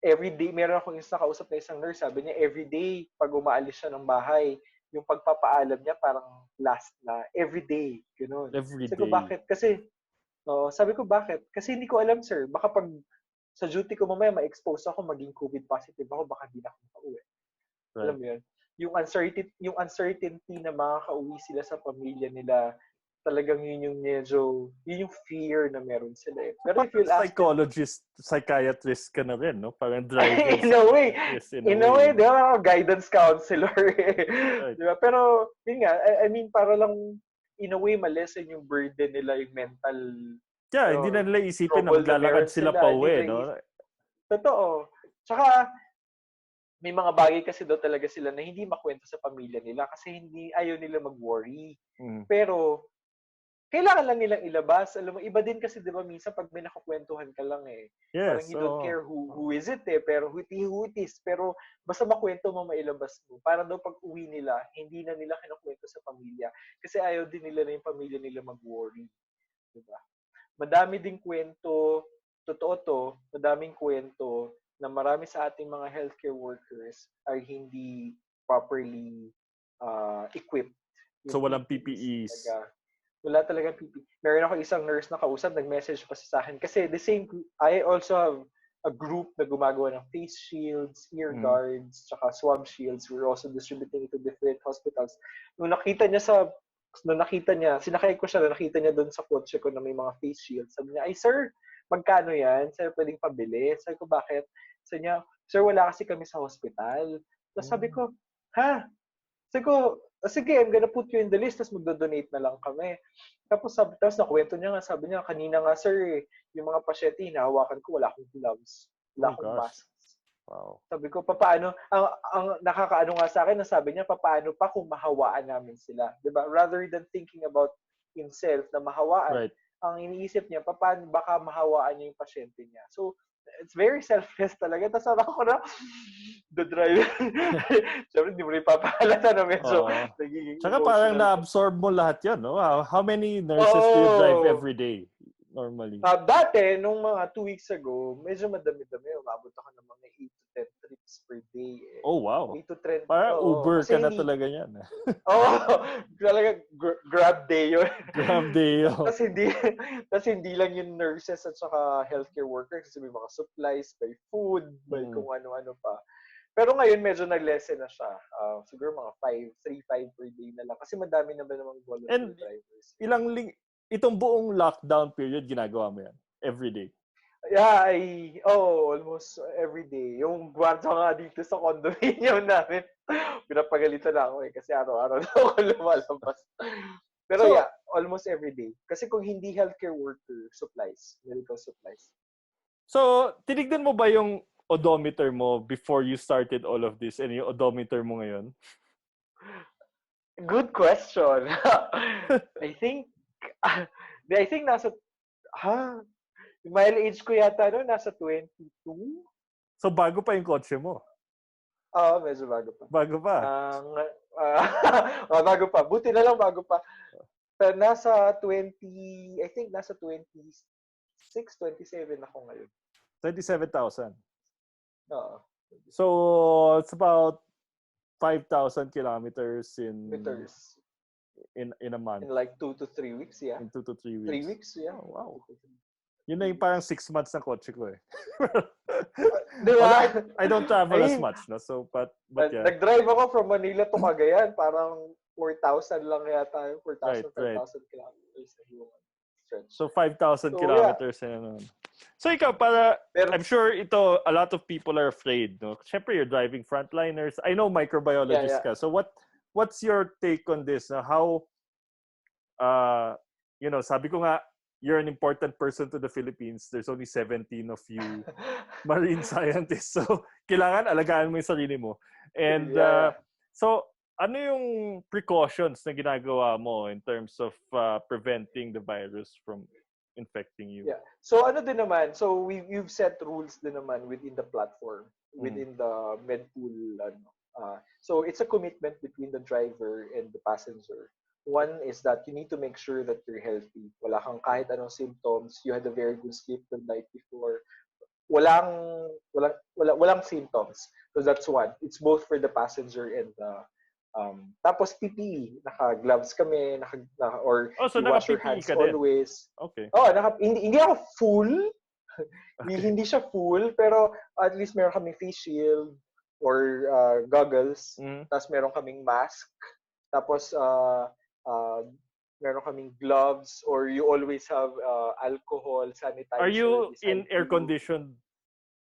everyday, meron akong kausap na isang nurse, sabi niya, everyday, pag umaalis siya ng bahay, yung pagpapaalam niya parang last na. Everyday. Ganun. Everyday. Sabi ko, bakit? Sabi ko, bakit? Kasi hindi ko alam, sir. Baka pag sa duty ko mamaya ma-expose ako, maging COVID positive ako, baka hindi na ako makauwi. Right. Alam mo yun? Yung uncertainty na makakauwi sila sa pamilya nila talagang yun yung fear na meron sila eh. Pero if Parang you'll ask them, psychologist, psychiatrist ka na rin, no? Parang driver in a way, psychiatrist in a way, di no? ba, guidance counselor eh. Right. Di ba? Pero, yun nga, I mean, para lang, in a way, malesen yung burden nila, yung mental Yeah, hindi na nila isipin na trouble na maglalakad meron sila sila. pa Hindi uwi, nila no? Totoo. Tsaka, may mga bagay kasi daw talaga sila na hindi makwento sa pamilya nila kasi hindi ayaw nila mag-worry. Pero, kailangan lang nilang ilabas. Alam mo, iba din kasi 'di ba minsan pag may nakukwentuhan ka lang eh. Parang Yes, you don't care who is it eh, pero who it is. Pero basta makwento mo, mailabas mo. Para daw pag uwi nila, hindi na nila kinukwento sa pamilya. Kasi ayaw din nila na yung pamilya nila mag-worry. 'Di ba? Madami ding kwento, totoo to, madaming kwento na marami sa ating mga healthcare workers ay hindi properly equipped. So Yung walang PPEs. PPEs. Wala talaga PPE. Meron ako isang nurse na kausap, nag-message pa sa akin. Kasi I also have a group na gumagawa ng face shields, ear guards, tsaka swab shields. We're also distributing it to different hospitals. Nung nakita niya, sinakay ko siya, nakita niya doon sa kotse ko na may mga face shields. Sabi niya, ay sir, magkano yan? Sir, pwedeng pabili? Sabi ko, bakit? Sabi niya, sir, wala kasi kami sa hospital. Tapos sabi ko, ha? Sabi ko, sige, I'm gonna put you in the list, tapos magdo-donate na lang kami. Tapos nakwento niya nga, sabi niya, kanina nga sir, yung mga pasyente, hinahawakan ko, wala akong gloves, wala akong mask. Wow. Sabi ko, papaano, ang nakakaano nga sa akin, nasabi niya, papaano pa kung mahawaan namin sila. Diba? Rather than thinking about himself na mahawaan, ang iniisip niya, papaano baka mahawaan niya yung pasyente niya. So, it's very selfless talaga. Tapos ako na, the driver. Siyempre, hindi mo rin papahalata na medyo nagiging Tsaka parang na-absorb mo lahat yan, no? How many nurses do you drive every day, normally? Dati, nung mga 2 weeks ago, medyo madami-dami. Umabot ako ng mga 8 to 10 trips per day. Eh. Oh, wow. 8 to 10. Parang Uber ka na talaga yan. Talaga Grab Deo. Grab Deo. Tapos hindi lang yung nurses at saka healthcare workers kasi may mga supplies, may food, may kung ano-ano pa. Pero ngayon medyo nag-lessen na siya. Siguro mga 3-5 per day na lang. Kasi madami na ba namang volunteer drivers. Itong buong lockdown period, ginagawa mo yan? Every day? Yeah, almost every day. Yung gwardiya nga dito sa condominium namin, pinapagalitan na ako eh. Kasi araw-araw na ako lumalabas. Pero almost every day. Kasi kung hindi healthcare worker, medical supplies. So, tinignan mo ba yung odometer mo before you started all of this and yung odometer mo ngayon? Good question. I think nasa yung mileage ko yata nasa 22. So bago pa yung kotse mo? Oo, medyo bago pa. Bago pa? Bago pa. Buti na lang bago pa. Pero nasa 20, I think nasa 26, 27 ako ngayon. 27,000? Oo. So, it's about 5,000 kilometers in a month. In like 2 to 3 weeks, yeah. In 2 to 3 weeks. 3 weeks, yeah. Oh, wow. Yun na yung parang 6 months ng kotse ko eh. Diba? I don't travel as much, no? So, but yeah. Nag-drive ako from Manila to Cagayan. Parang 4,000 lang yata. 4,000, 5,000 kilometers. So, 5,000 kilometers. Yeah. So, ikaw, I'm sure a lot of people are afraid, no? Siyempre, you're driving Frontliners. I know microbiologist ka. So, what's your take on this? How, sabi ko nga, you're an important person to the Philippines. There's only 17 of you marine scientists. So, kailangan alagaan mo yung sarili mo. And, so, ano yung precautions na ginagawa mo in terms of preventing the virus from infecting you? Yeah. So, din naman, so we've set rules din naman within the platform, within the medpool. So, it's a commitment between the driver and the passenger. One is that you need to make sure that you're healthy. Wala kang kahit anong symptoms. You had a very good sleep the night before. Walang symptoms. So that's one. It's both for the passenger and the tapos PPE, naka-gloves kami, so you wash your hands always. Okay. Hindi ako full. Okay. Hindi siya full, pero at least meron kaming face shield or goggles. Tapos meron kaming mask. Tapos meron kaming gloves, or you always have alcohol, Are sanitizer you beside in you. air-conditioned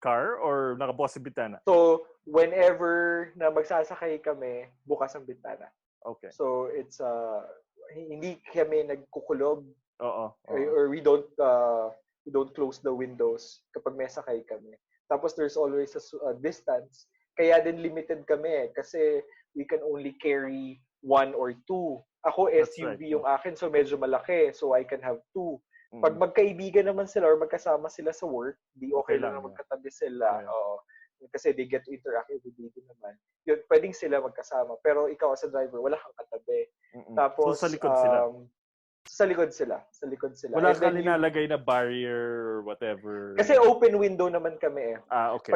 car or nakabukas sa bitana? So, whenever na magsasakay kami, bukas ang bintana. Okay. So, it's hindi kami nagkukulob, Oo. or we don't close the windows kapag may sakay kami. Tapos there's always a distance. Kaya din limited kami kasi we can only carry one or two. Ako That's right. SUV yung akin, so medyo malaki, so I can have two. Pag Mm. magkaibigan naman sila or magkasama sila sa work, di okay Okay lang lang, na yeah. magkatabi sila. Yeah. Oo. Kasi they get to interact every day din naman. Yun, pwedeng sila magkasama. Pero ikaw as a driver, wala kang katabi. Mm-mm. So sa Tapos, likod sila. sa likod sila. Sa likod sila. Wala And ka then linalagay na barrier or whatever. kasi open window naman kami eh. Okay.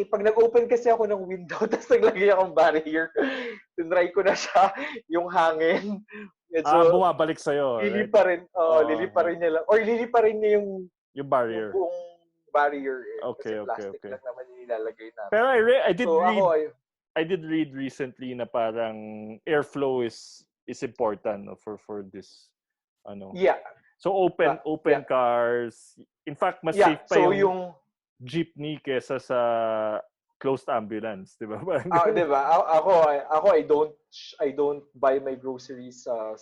Pag nag-open kasi ako ng window tapos naglagay akong barrier, tinry ko na siya, yung hangin. Medyo Bumabalik sa'yo, right? lilipa rin niya lang. Or lilipa rin niya yung barrier. buong barrier eh. Okay. Kasi plastic lang naman yung nilalagay namin. Pero I did Ako, read recently na parang airflow is important, no, for this ano. yeah. So open Yeah. cars. In fact, mas Yeah. safe pa So yung jeepney kesa sa closed ambulance, 'di ba? di ba? Ako I don't buy my groceries sa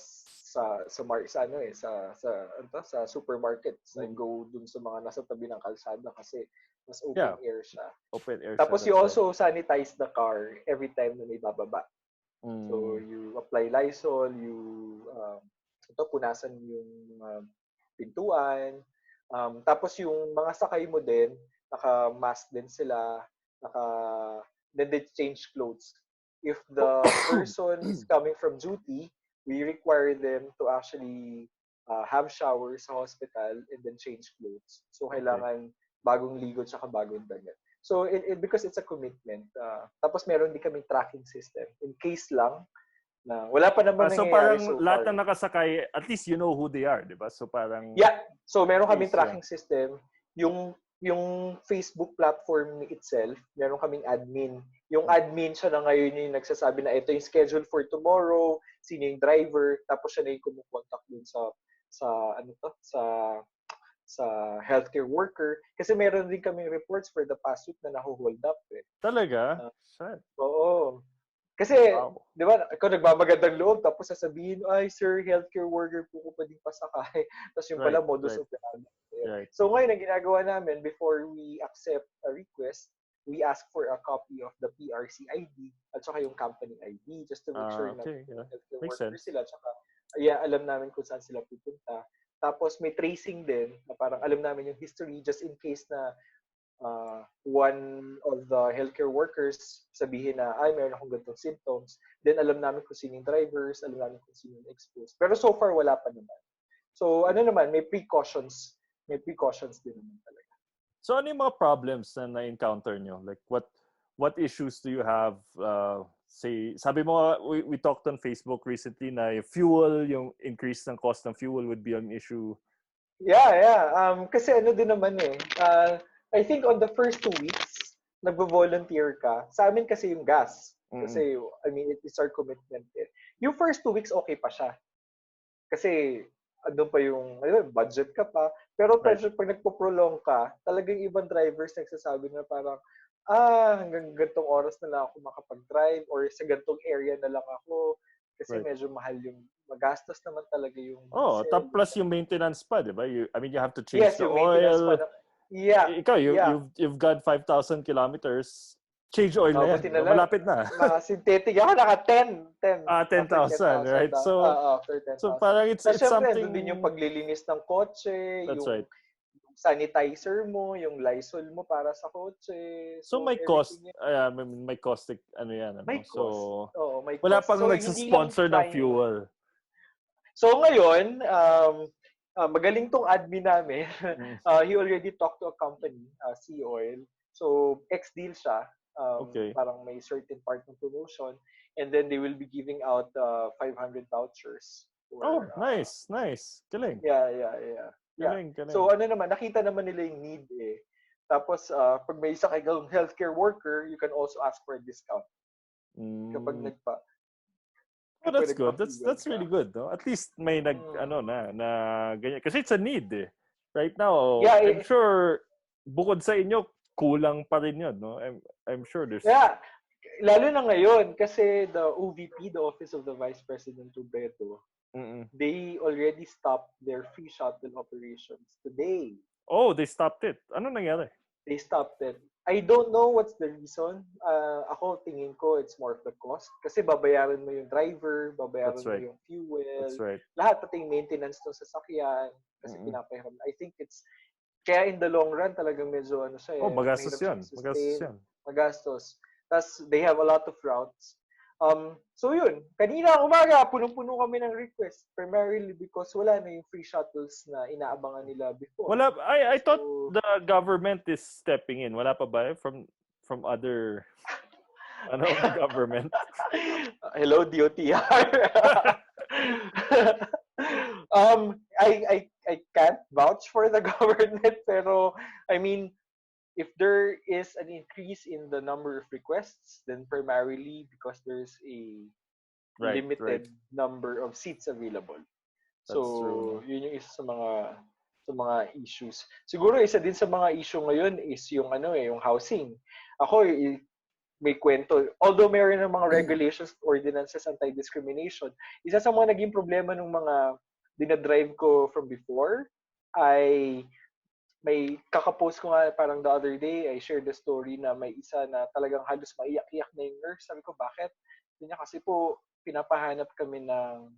supermarkets. I go dun sa mga nasa tabi ng kalsada kasi mas open air siya. Open air Tapos siya, you also sanitize the car every time na may bababa. Mm. So you apply Lysol, punasan yung pintuan. Tapos yung mga sakay mo din, naka-mask din sila, then they change clothes. If the person is coming from duty, we require them to actually have showers sa hospital and then change clothes. So kailangan bagong ligo tsaka bagong damit. So because it's a commitment. Tapos meron din kaming tracking system. In case lang na wala pa naman So nangyayari parang so lahat far. na nakasakay, at least you know who they are, 'di ba? So parang So meron kaming tracking system. Yung Facebook platform itself, meron kaming admin. Yung admin siya na ngayon yung nagsasabi na ito yung schedule for tomorrow, sino yung driver, tapos siya na yung kumukontak dun sa healthcare worker. Kasi meron din kaming reports for the past week na naho-hold up eh. Talaga? Oo. Kasi, di ba, ikaw nagmamagandang loob, tapos sasabihin, ay, sir, healthcare worker po ko pa din pasakay. Tapos yung pala, modus operandi. Right. So ngayon, ang ginagawa namin, before we accept a request, we ask for a copy of the PRC ID at saka yung company ID just to make sure na healthcare workers sila. At saka, alam namin kung saan sila pupunta. Tapos may tracing din, na parang alam namin yung history just in case na one of the healthcare workers sabihin na, ay, meron akong ganitong symptoms. Then, alam namin kung sino yung drivers, alam namin kung sino yung exposed. Pero so far, wala pa naman. So, may precautions. May precautions din naman talaga. So, ano yung mga problems na na-encounter nyo? Like, what issues do you have? Say, sabi mo, we talked on Facebook recently na yung increase ng cost ng fuel would be an issue. Yeah. Kasi din naman eh. I think on the first 2 weeks, nagvo-volunteer ka. Sa amin kasi yung gas. Kasi, it's our commitment eh. Yung first 2 weeks, okay pa siya. Kasi, andun pa yung, budget ka pa. Pero pag nagpo-prolong ka, talagang ibang drivers nagsasabi na parang, hanggang gantong oras na lang ako makapag-drive or sa gantong area na lang ako. Kasi medyo mahal yung, magastos naman talaga yung diesel. Plus yung maintenance pa, di ba? You have to change the yung oil. Maintenance pa Ikaw, you've got 5,000 kilometers. Change oil na yan. Malapit na. Synthetic. Ako naka 10. 10,000, right? After 10,000. So parang it's something. Din yung paglilinis ng kotse. That's right. Yung sanitizer mo, yung Lysol mo para sa kotse. So may cost. May caustic, yan. May cost. May cost. Wala pang nagsisponsor ng fuel. So ngayon, magaling tong admin namin. He already talked to a company, Sea Oil. So, ex-deal siya. Parang may certain part ng promotion. And then they will be giving out 500 vouchers. Nice. Galing. Yeah. Galing. So, nakita naman nila yung need eh. Tapos, pag may isa kayong healthcare worker, you can also ask for a discount. Kapag nagpa. Oh, Kung that's good. nagpa-fuel That's ka. really good, no? At least may Mm. na ganyan kasi it's a need eh. Right now, Yeah, I'm sure bukod sa inyo kulang pa rin 'yun, no? I'm sure there's yeah. Lalo na ngayon kasi the OVP, the Office of the Vice President Robredo, mm. they already stopped their free shuttle operations today. Oh, they stopped it. Ano nangyari? They stopped it. I don't know what's the reason. Ako, tingin ko, it's more of the cost. Kasi babayaran mo yung driver, That's babayaran mo right. yung fuel, That's right. lahat, pati yung maintenance ng sasakyan. Kasi Mm. pinapahiram. I think it's, kaya in the long run, talagang medyo, ano siya Oh, eh, magastos mahirap siyang 'yan. Magastos sustain, 'yan. magastos. Tapos, they have a lot of routes. So yun, kanina umaga, punong-puno kami ng request. Primarily because wala na yung free shuttles na inaabangan nila before. Wala I thought So, the government is stepping in. Wala pa ba from other government? hello, DOTR. I can't vouch for the government, pero I mean, if there is an increase in the number of requests, then primarily because there's a Right, right. limited number of seats available. That's true, So, no? yun yung isa sa mga issues. Siguro isa din sa mga issue ngayon is yung yung housing. Ako may kwento. Although mayroon ng mga regulations, ordinances, anti-discrimination, isa sa mga naging problema ng mga dinadrive ko from before ay may kakapost ko nga parang the other day, I shared the story na may isa na talagang halos maiyak-iyak na yung nurse. Sabi ko, bakit? Sabi niya, kasi po, pinapahanap kami ng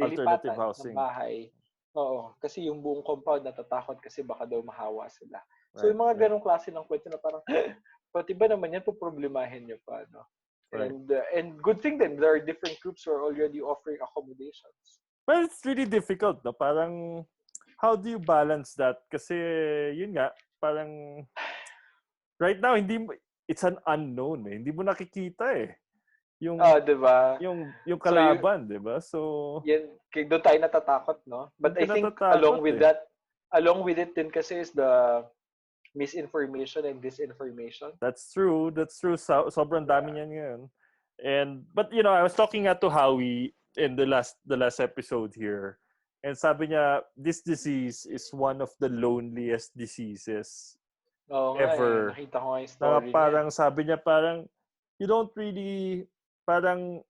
Alternative lilipatan ng housing. bahay. Oo, kasi yung buong compound natatakot kasi baka daw mahawa sila. So Right, yung mga right, ganong klase ng kwento na parang, pati ba naman yan, poproblemahin nyo pa, no? right. And good thing then, there are different groups who are already offering accommodations. But it's really difficult, no? Parang, how do you balance that? Kasi, yun nga, parang, right now, it's an unknown eh. Hindi mo nakikita eh. Di ba? Yung So kalaban, di ba? So, yan, doon tayo natatakot, no? But doon ka I think natatakot eh. along with it din kasi is the misinformation and disinformation. That's true. That's true. Sobrang dami Yeah. niyan ngayon. But I was talking to Howie in the last episode here. And sabi niya, this disease is one of the loneliest diseases Oo nga eh. ever. Nakita ko nga yung Na story niya. parang sabi niya parang you don't really parang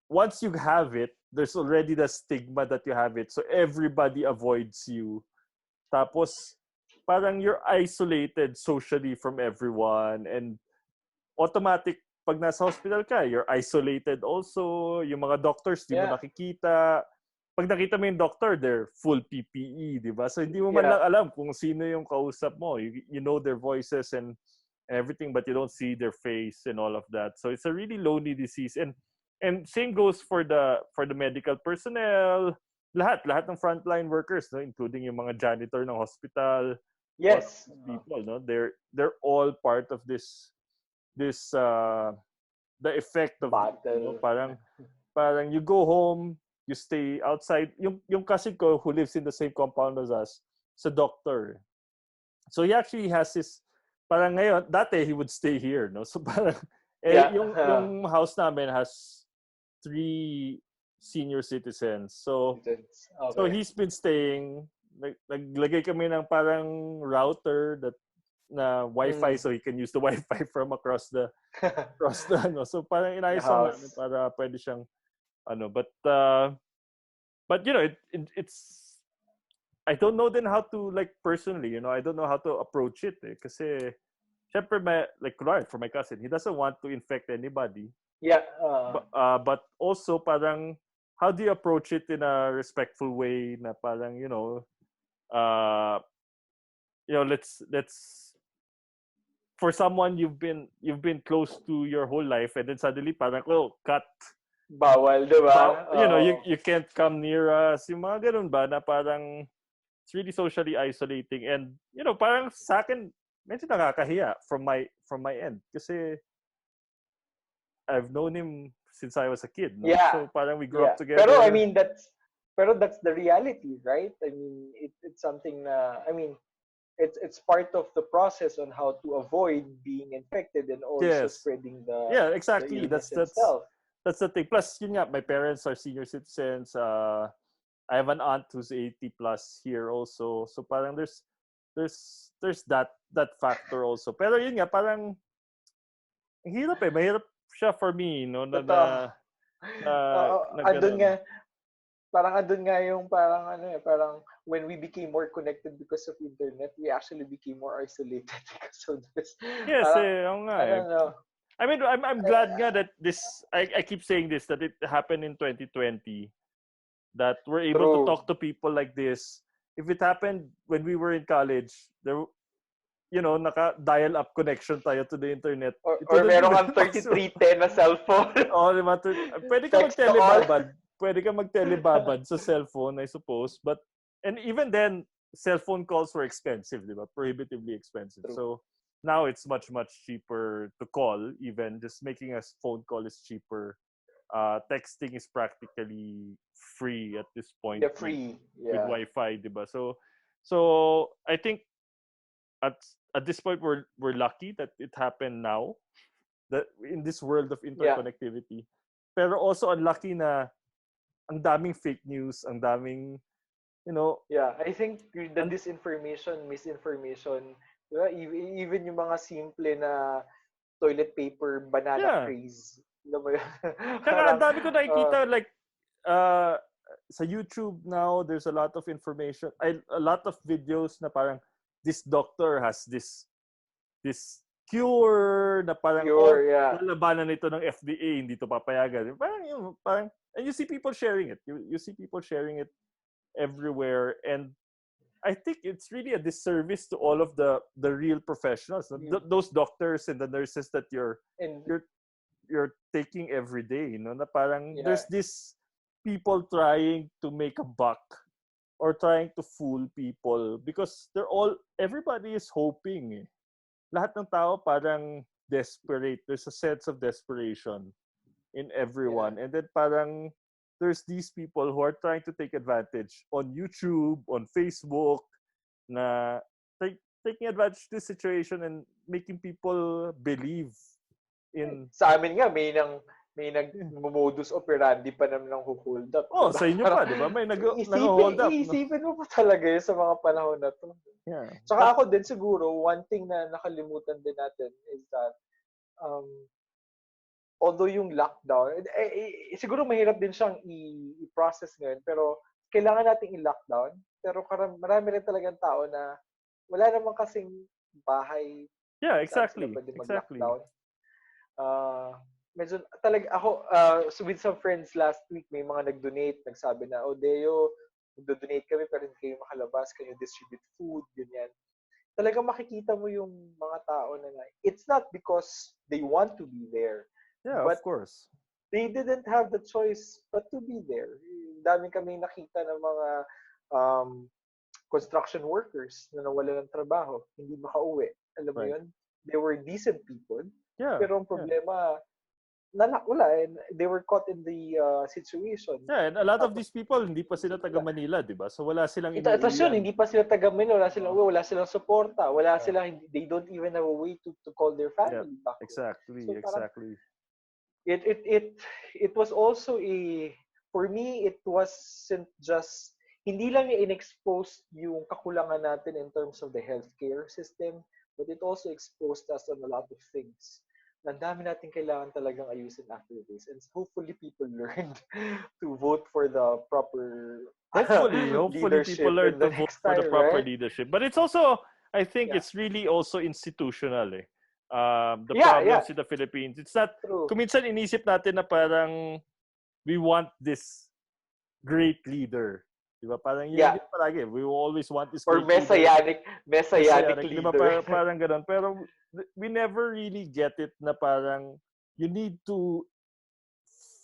once you have it, there's already the stigma that you have it. So everybody avoids you. Tapos parang you're isolated socially from everyone and automatic pag nasa hospital ka, you're isolated also. Yung mga doctors, di mo Yeah. nakikita. Pag nakita mo yung doctor, they're full PPE, di ba? So hindi mo man Yeah. lang alam kung sino yung kausap mo. You know their voices and everything, but you don't see their face and all of that. So it's a really lonely disease. And same goes for the medical personnel, lahat ng frontline workers, no, including yung mga janitor ng hospital, all of Yes. these people, no, they're all part of this the effect of this, Battle. parang you go home, you stay outside. Yung cousin ko who lives in the same compound as us, is a doctor. So he actually has his parang ngayon, dati he would stay here, no? So parang Yeah. yung house namin has 3 senior citizens. So Okay. he's been staying, naglagay kami ng parang router that na Wi-Fi so he can use the Wi-Fi from across the ano. So parang The inayos lang namin house. para pwede siyang ano, but it's I don't know then how to like personally, I don't know how to approach it eh. Kasi syempre like for my cousin, he doesn't want to infect anybody. Yeah. But also parang how do you approach it in a respectful way na parang let's for someone you've been close to your whole life and then suddenly parang cut. Bawal, di ba? You can't come near us. Yung mga ganun ba na parang it's really socially isolating and parang sa akin medyo nakakahiya from my end kasi I've known him since I was a kid, no? Yeah. So parang we grew up together. Pero I mean that's the reality, right? I mean it's something na it's part of the process on how to avoid being infected and also Yes. spreading the Yeah, exactly. illness itself. that's the thing. Plus, yun nga, my parents are senior citizens. I have an aunt who's 80 plus here also. So parang there's that factor also. Pero yun nga, parang ang hirap eh. Mahirap siya for me, no? Totoo. Na, na Andun ganun. nga, parang andun nga yung parang parang when we became more connected because of internet, we actually became more isolated because of this. Yes, Parang, eh, oo nga I eh. don't know. I mean, I'm glad nga that I keep saying this, that it happened in 2020, that we're able to True. talk to people like this. If it happened when we were in college, there, naka-dial up connection tayo to the internet. Or, It or wouldn't meron even kang possible. 3310 na cellphone. Oo, diba? Pwede ka Text to all. mag-telebabad. Pwede ka mag-telebabad sa cellphone, I suppose. But, and even then, cell phone calls were expensive, diba? Prohibitively expensive. True. So, now it's much, much cheaper to call. Even just making a phone call is cheaper. Texting is practically free at this point. Yeah, free. With Yeah. Wi-Fi, diba? So I think at this point we're lucky that it happened now, that in this world of Yeah. interconnectivity. Pero also unlucky na ang daming fake news, ang daming Yeah, I think the disinformation, misinformation, diba? Even yung mga simple na toilet paper banana yeah. craze. Alam mo yun? Tsaka ang Parang, dami ko nakikita like sa YouTube now, there's a lot of information, a lot of videos na parang this doctor has this cure na parang pure, yeah. lalabanan nito ng FDA, hindi to papayagan. Parang and you see people sharing it. You see people sharing it everywhere, and I think it's really a disservice to all of the real professionals, those doctors and the nurses that you're taking every day, na parang there's this people trying to make a buck or trying to fool people because everybody is hoping. Lahat ng tao parang desperate. There's a sense of desperation in everyone. And then parang there's these people who are trying to take advantage on YouTube, on Facebook, na taking advantage of this situation and making people believe in... Sa amin nga, may nag-modus operandi pa naman ng hold up. Oh, sa inyo pa, di ba? May nag-hold up. Isipin mo pa talaga yun sa mga panahon na to. Yeah. Tsaka ako din siguro, one thing na nakalimutan din natin is that although yung lockdown, siguro mahirap din siyang i-process ngayon, pero kailangan nating i-lockdown. Pero marami rin talagang tao na wala namang kasing bahay. Yeah, exactly. Sila pwede mag-lockdown. Medyo talaga ako, so with some friends last week, may mga nag-donate, nagsabi na, Deo, mag-donate kami pero hindi kayo makalabas, kayo distribute food, ganyan. Talagang makikita mo yung mga tao na it's not because they want to be there. Yeah, but of course. They didn't have the choice but to be there. Dami kami nakita ng mga construction workers na nawala ng trabaho, hindi makauwi. Alam mo yun? They were decent people. Yeah. Pero ang problema, wala. They were caught in the situation. Yeah, and a lot of these people, hindi pa sila taga Manila, di ba? So wala silang inuuwian. Ito yun, hindi pa sila taga Manila. Wala silang suporta. They don't even have a way to call their family back. Exactly, so, exactly. It was also for me, it wasn't just, hindi lang in-expose yung kakulangan natin in terms of the healthcare system, but it also exposed us on a lot of things. Ang dami natin kailangan talagang ayusin after this. And hopefully people learned to vote for the proper hopefully people learn to vote for the proper leadership. But it's also, I think it's really also institutional the problems in the Philippines. It's not, kung minsan inisip natin na parang we want this great leader. Diba? Parang yun palagi. We always want this great leader. Messianic leader. Diba? Parang ganun. Pero we never really get it na parang you need to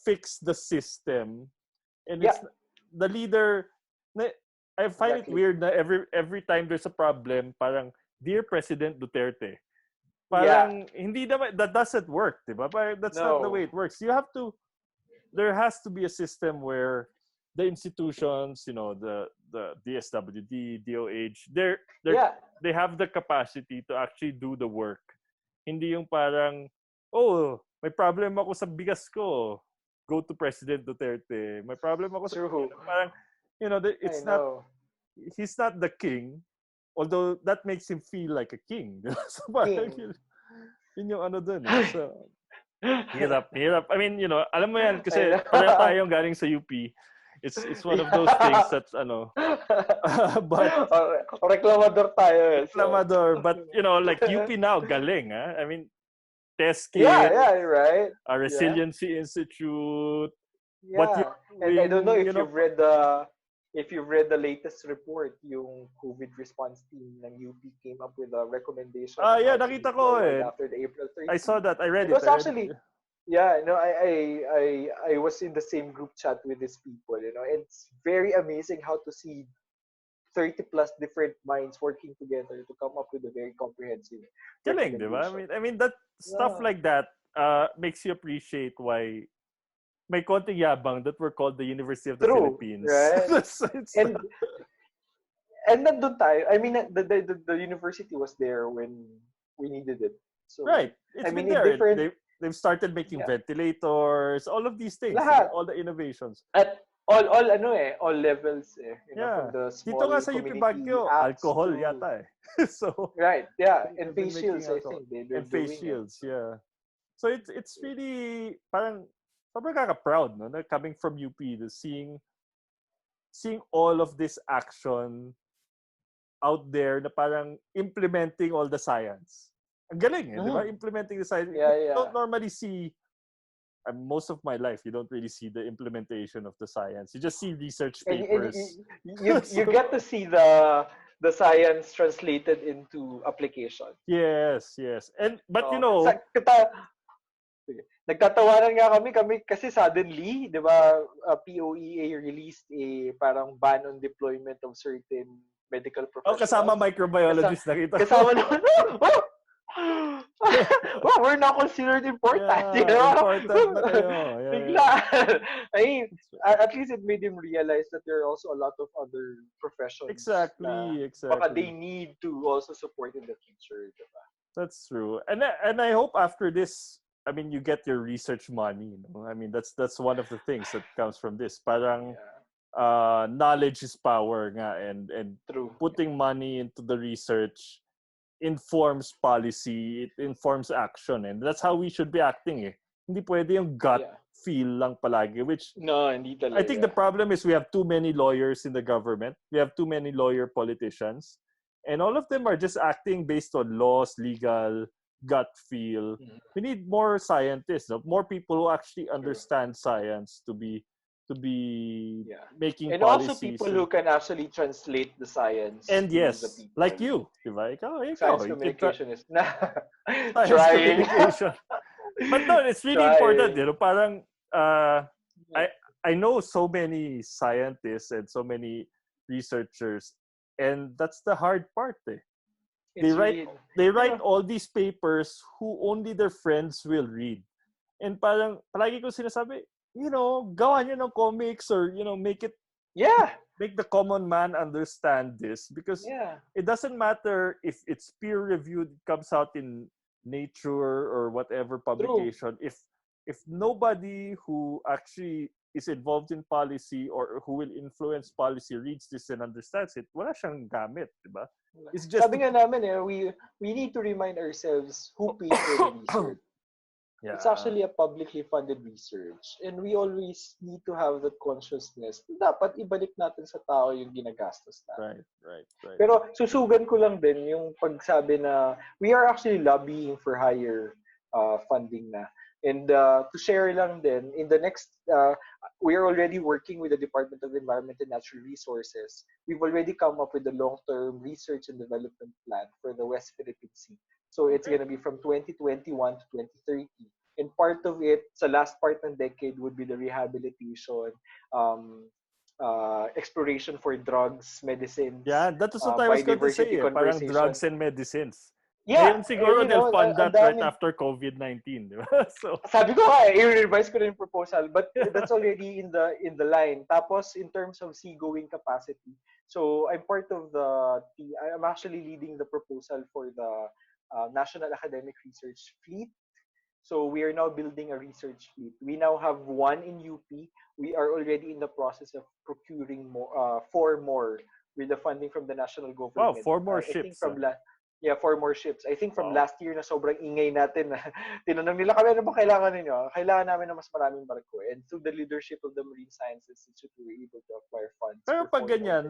fix the system. And it's the leader. I find it weird na every time there's a problem, parang, Dear President Duterte, parang hindi naman, that doesn't work, diba? That's not the way it works. There has to be a system where the institutions, the DSWD, DOH, they have the capacity to actually do the work. Hindi yung parang, may problem ako sa bigas ko. go to President Duterte. May problem ako sa True. parang, I it's not, know. he's not the king, although that makes him feel like a king. So parang King. yun yung ano dun eh. So, hirap. I mean, alam mo yan I kasi pareho know. tayong galing sa UP. It's one of those things Yeah. that's but Reklamador tayo eh. So. Lamador, but like UP now galing, ah. I mean, test Yeah, kit, yeah, right. a Yeah. resiliency institute, what Yeah. you're And I don't know doing, if you've read the latest report, yung COVID response team ng UP came up with a recommendation on yeah, how to move nakita ko forward eh. after the April I 30. saw that. I read It it. was actually, yeah, I was in the same group chat with these people, it's very amazing how to see 30 plus different minds working together to come up with a very comprehensive Galing, di ba? recommendation. I mean that stuff Yeah. like that makes you appreciate why may konting yabang that we're called the University of the True, Philippines. right? It's And nandun tayo. I mean, the university was there when we needed it. So, right. It's I been mean, in there. different, They've started making yeah, ventilators, all of these things, di ba? lahat. All the innovations. At all levels from Yeah. the Dito nga small sa UP community Baguio, apps alcohol to, yata eh. So, right, yeah, and they've been face making shields, I alcohol. think they're And face doing it. shields, So, yeah. So it's really parang sobrang kaka-proud, no? Na coming from UP, seeing all of this action out there na parang implementing all the science. Ang galing eh, di ba? mhm. Implementing the science. You Yeah, yeah. don't normally see, most of my life, you don't really see the implementation of the science. You just see research And papers. you So, get to see the science translated into application. yes. But Oh, sige. Nagtatawanan nga kami kasi suddenly, 'di ba, POEA released a parang ban on deployment of certain medical kasama professionals. Kasa, microbiologist nakita ko. kasama naman, oh! Wow, we're not considered important, Yeah, important na kayo. Bigla. Yeah. I mean, at least it made him realize that there are also a lot of other professions na baka they Exactly. need to also support in the future, 'di ba? That's true. And I hope after this, I mean, you get your research money. I mean, that's one of the things that comes from this. Parang Yeah, knowledge is power nga, and true. putting money into the research informs policy, it informs action, and that's how we should be acting eh. Hindi pwede yung gut Yeah. feel lang palagi, which No, hindi I think the talaga. problem is we have too many lawyers in the government. We have too many lawyer politicians. And all of them are just acting based on laws, legal, gut feel. Mhm. We need more scientists, no? More people who actually True. understand science to be Yeah. making And also policies. people who can actually translate the science And to the yes, like people. you, diba? Science Ikaw, you can communication is na science trying. communication. But no, it's really important, Trying. Parang Yeah. I know so many scientists and so many researchers, and that's the hard part. Eh. They It's write really, they you write know, all these papers who only their friends will read. And parang palagi ko sinasabi, gawa nyo ng comics or yeah, make the common man understand this, because yeah, it doesn't matter if it's peer reviewed, comes out in Nature or whatever true. publication, if nobody who actually is involved in policy or who will influence policy reads this and understands it, wala siyang gamit, diba? It's just Sabi nga namin we need to remind ourselves who paid for the research. It's yeah, actually a publicly funded research, and we always need to have that consciousness. Dapat ibalik natin sa tao yung ginagastos natin. right. Pero susugan ko lang din yung pagsabi na we are actually lobbying for higher funding na. And to share lang din, in the next, we are already working with the Department of Environment and Natural Resources. We've already come up with a long-term research and development plan for the West Philippine Sea. So it's Okay. going to be from 2021 to 2030. And part of it, sa last part ng decade, would be the rehabilitation, um, exploration for drugs, medicines, Yeah, that was what I was going to biodiversity say. Parang conversation. drugs and medicines. Yeah, Ngayon siguro they'll fund ang that right dami. after COVID-19, di ba? So, Sabi ko nga, i-revise ko na yung proposal, but that's already in the line. Tapos, in terms of seagoing capacity, so I'm part of I'm actually leading the proposal for the National Academic Research Fleet. So we are now building a research fleet. We now have one in UP. We are already in the process of procuring four more with the funding from the national Wow, government. 4 more I think ships. from yeah, four more ships. I think from Wow. last year na sobrang ingay natin na tinanong nila kami, ano ba kailangan ninyo? Kailangan namin ng mas maraming barko. And through the leadership of the Marine Science Institute, we were able to acquire funds Pero for pag four more ships. ganyan,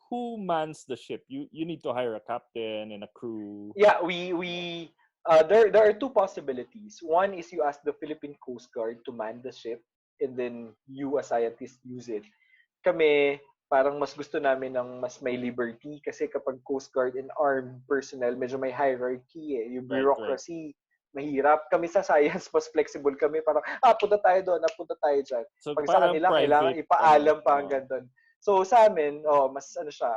who mans the ship? You need to hire a captain and a crew. Yeah, we there are two possibilities. One is you ask the Philippine Coast Guard to man the ship, and then you as scientist use it. Kami, parang mas gusto namin ng mas may liberty kasi kapag Coast Guard and armed personnel, medyo may hierarchy eh. Yung Right, right. bureaucracy, mahirap. Kami sa science, mas flexible kami. Parang, punta tayo doon, punta tayo dyan. So Pag sa parang kanila, kailangan private, ipaalam pa hanggang doon. So sa amin, mas ano siya,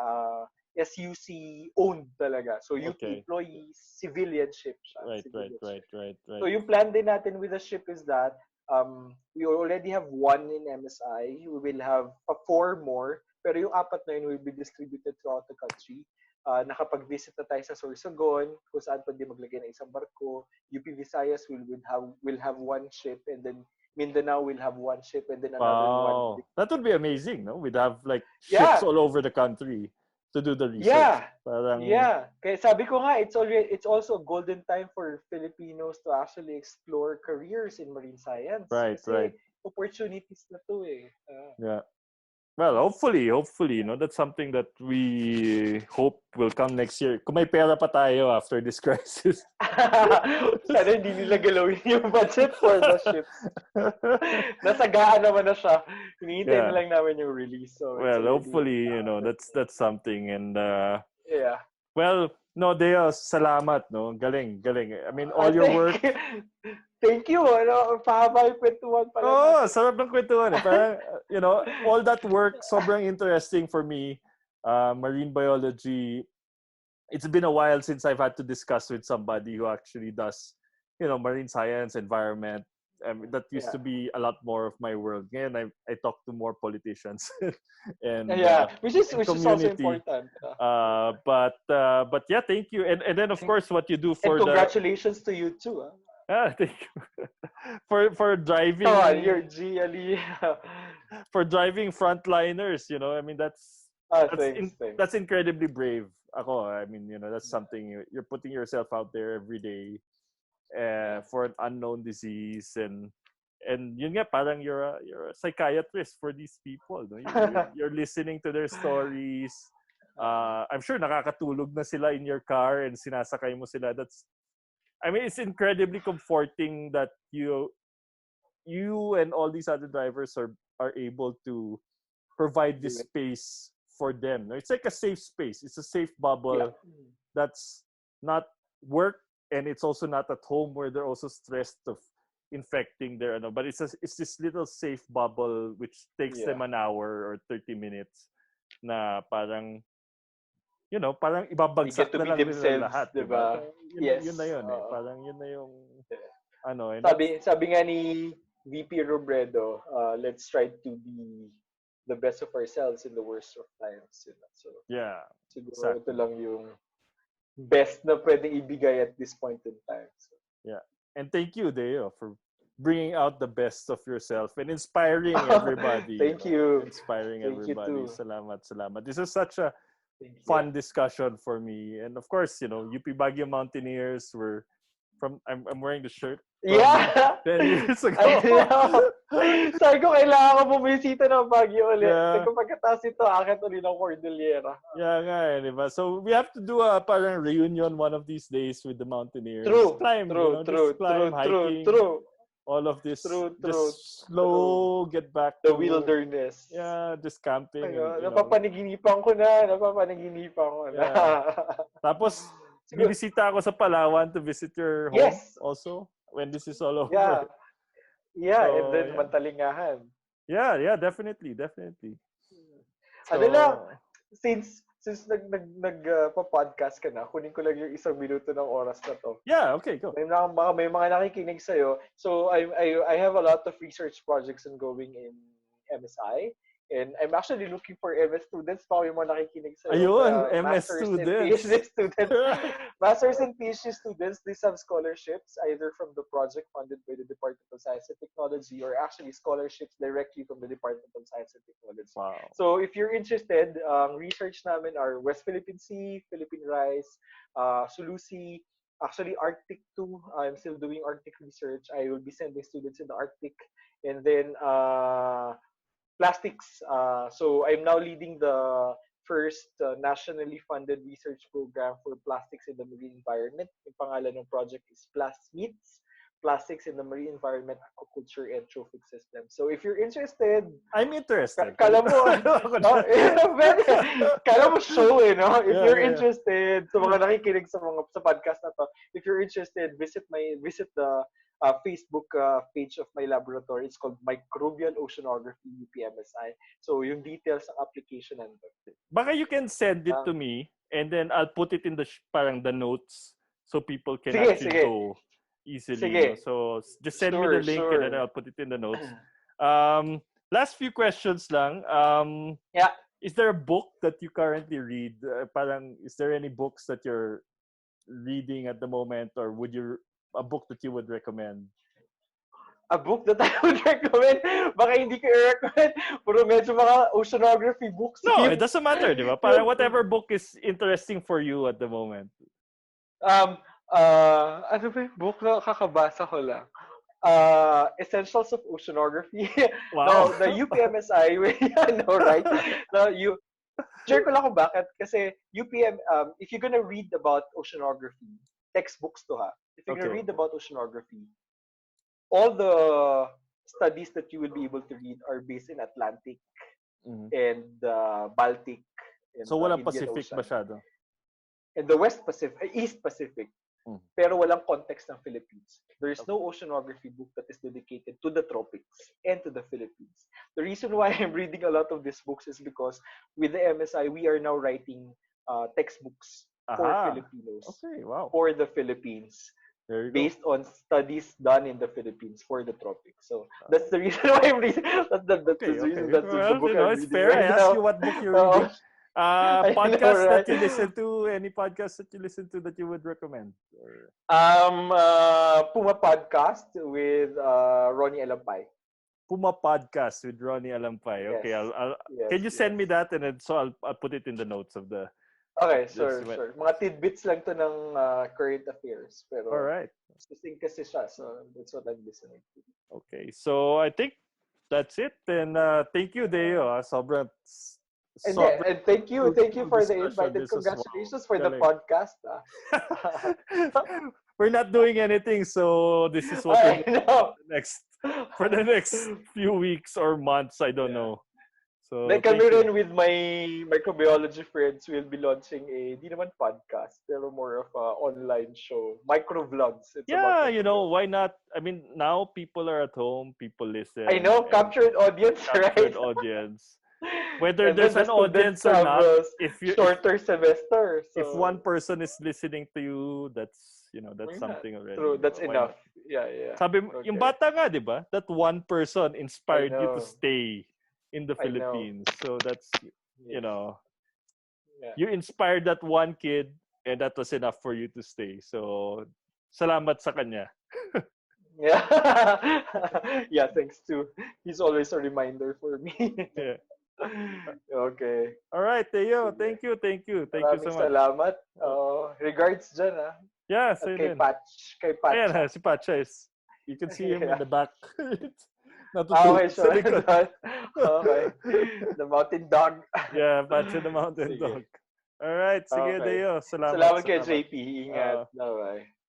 SUC owned talaga. So UP Okay. employees, civilian ship siya. Right. So yung plan din natin with the ship is that we already have one in MSI. We will have four more. Pero yung apat na yun will be distributed throughout the country. Nakapag-visit na tayo sa Sorsogon, kung saan pwede maglagay ng isang barko. UP Visayas will have one ship, and then Mindanao will have one ship, and then another one. Wow. That would be amazing, no? We'd have like Yeah. ships all over the country to do the research. Yeah. Parang, Yeah. Kaya sabi ko nga, it's also a golden time for Filipinos to actually explore careers in marine science. Right, Kasi right. opportunities na to eh. Yeah. Well, hopefully, that's something that we hope will come next year. Kung may pera pa tayo after this crisis. Sana hindi nila galawin yung budget for the ships. Nasagaan naman na siya. Hinihintay na lang namin yung release. So well, hopefully, that's something. And yeah. Well, no, Deo, salamat, no? Galing. I mean, all your work. Thank you. Pahaba yung kwentuhan pala. Oh, sarap ng kwentuhan. Parang, all that work, sobrang interesting for me. Marine biology. It's been a while since I've had to discuss with somebody who actually does, marine science, environment. That used to be a lot more of my world. Ngayon, I talk to more politicians and which is also important. But yeah, thank you. And then of course what you do for and congratulations to you too. Thank you for driving. Come on, you're GLE. For driving Frontliners, I mean that's incredibly brave. I mean, that's something you're putting yourself out there every day. For an unknown disease and yun nga parang you're a psychiatrist for these people, no? You're listening to their stories. I'm sure nakakatulog na sila in your car and sinasakay mo sila. It's incredibly comforting that you and all these other drivers are able to provide this space for them. No? It's like a safe space. It's a safe bubble that's not work. And it's also not at home where they're also stressed of infecting their but it's this little safe bubble which takes them an hour or 30 minutes na parang parang ibabagsak na lang nila lahat, diba? Yun na yun eh. Parang yun na yung sabi nga ni VP Robredo, let's try to be the best of ourselves in the worst of times. So yeah, siguro ito lang yung best na pwedeng ibigay at this point in time. So. Yeah. And thank you, Deo, for bringing out the best of yourself and inspiring everybody. Thank you. Inspiring thank everybody. You too. Salamat. This is such a fun discussion for me. And of course, UP Baguio Mountaineers were I'm wearing the shirt. 10 years ago. Sabi ko, kailangan ko bumisita ng Baguio ulit. Sabi ko, pagkatapos ito, akit ulit ng Cordillera. Yeah nga, diba? So, we have to do a parang reunion one of these days with the Mountaineers. True. Hiking. All of this. Just slow, get back to the wilderness. Yeah, just camping. Napapanaginipan ko na. Tapos, bibisita ako sa Palawan to visit your home also when this is all over. Yeah, so, and then Mantalingahan. Yeah, definitely. So, since nagpa-podcast ka na, kunin ko lang yung 1 minuto ng oras na to. Yeah, okay, go. May mga nakikinig sa'yo. So, I have a lot of research projects ongoing in MSI. And I'm actually looking for MS students pa yung mga nakikinig sa'yo. Ayun, MS Masters and students. PhD students. Masters and PhD students, these have scholarships either from the project funded by the Department of Science and Technology or actually scholarships directly from the Department of Science and Technology. Wow. So if you're interested, research namin are West Philippine Sea, Philippine Rise, Sulusi, actually Arctic too. I'm still doing Arctic research. I will be sending students in the Arctic. And then plastics. So I'm now leading the first nationally funded research program for plastics in the marine environment. Yung pangalan ng project is Plasmeets, Plastics in the Marine Environment, Aquaculture, and Trophic Systems. So if you're interested, I'm interested. kala mo, no? Kala mo show no? If you're Yeah. interested, sa mga nakikinig sa podcast na to, if you're interested, visit the Facebook page of my laboratory. It's called Microbial Oceanography UPMSI. So yung details ng application nandun. Baka you can send it to me and then I'll put it in the notes so people can actually go easily. Sige. So just send me the link and then I'll put it in the notes. Last few questions lang. Yeah. Is there a book that you currently read? Is there any books that you're reading at the moment, or a book that you would recommend? A book that I would recommend? Baka hindi ko i-recommend. Puro medyo mga oceanography books. No, it doesn't matter, di ba? Parang whatever book is interesting for you at the moment. Ano ba yung book na kakabasa ko lang? Essentials of Oceanography. Wow. No, the UPMSI. I know, right? Share ko lang kung bakit. Kasi if you're gonna read about oceanography, textbooks to ha. If you're gonna read about oceanography, all the studies that you will be able to read are based in Atlantic and Baltic. And so walang Indian Pacific Ocean. masyado? And the East Pacific. Pero walang context ng Philippines. There is no oceanography book that is dedicated to the tropics and to the Philippines. The reason why I'm reading a lot of these books is because with the MSI, we are now writing textbooks for Filipinos. Okay, wow. For the Philippines. Based on studies done in the Philippines for the tropics. So that's the reason why I'm reading. That's the reason. That's the book I'm reading. It's fair. I asked you what book you're reading. Podcast that you listen to, any podcast that you listen to that you would recommend? Puma Podcast with Ronnie Alampay. Puma Podcast with Ronnie Alampay. Okay, yes. Can you send me that and then I'll put it in the notes of the. Okay, sure. Mga tidbits lang to ng current affairs. Pero alright. Interesting kasi siya, so that's what I'm listening to. Okay, so I think that's it. And thank you, Deo. Sobrang. And thank you for the invite and congratulations for the podcast. We're not doing anything, so this is what we're doing for the next few weeks or months. I don't know. So like kami rin with my microbiology friends, we'll be launching di naman podcast, pero more of a online show, microvlogs. Why not? I mean, now people are at home, people listen. I know, captured audience, right? Audience. Whether there's an audience or not, shorter semester. So. If one person is listening to you, that's something already. True, that's enough. Yeah. Sabi yung bata nga, di ba? That one person inspired you to stay in the Philippines. So that's, you inspired that one kid and that was enough for you to stay. So, salamat sa kanya. Yeah. Yeah, thanks too. He's always a reminder for me. Yeah. Okay. All right, Teo. Thank you. Thank you so much. Salamat. Regards dyan, Yeah, kay Patch. Ayan, si Patch is. You can see him in the back. Okay, sure. Okay. The mountain dog. Yeah, Patch the mountain dog. All right, sige, Deo. Salamat kay JP. Ingat. Bye-bye.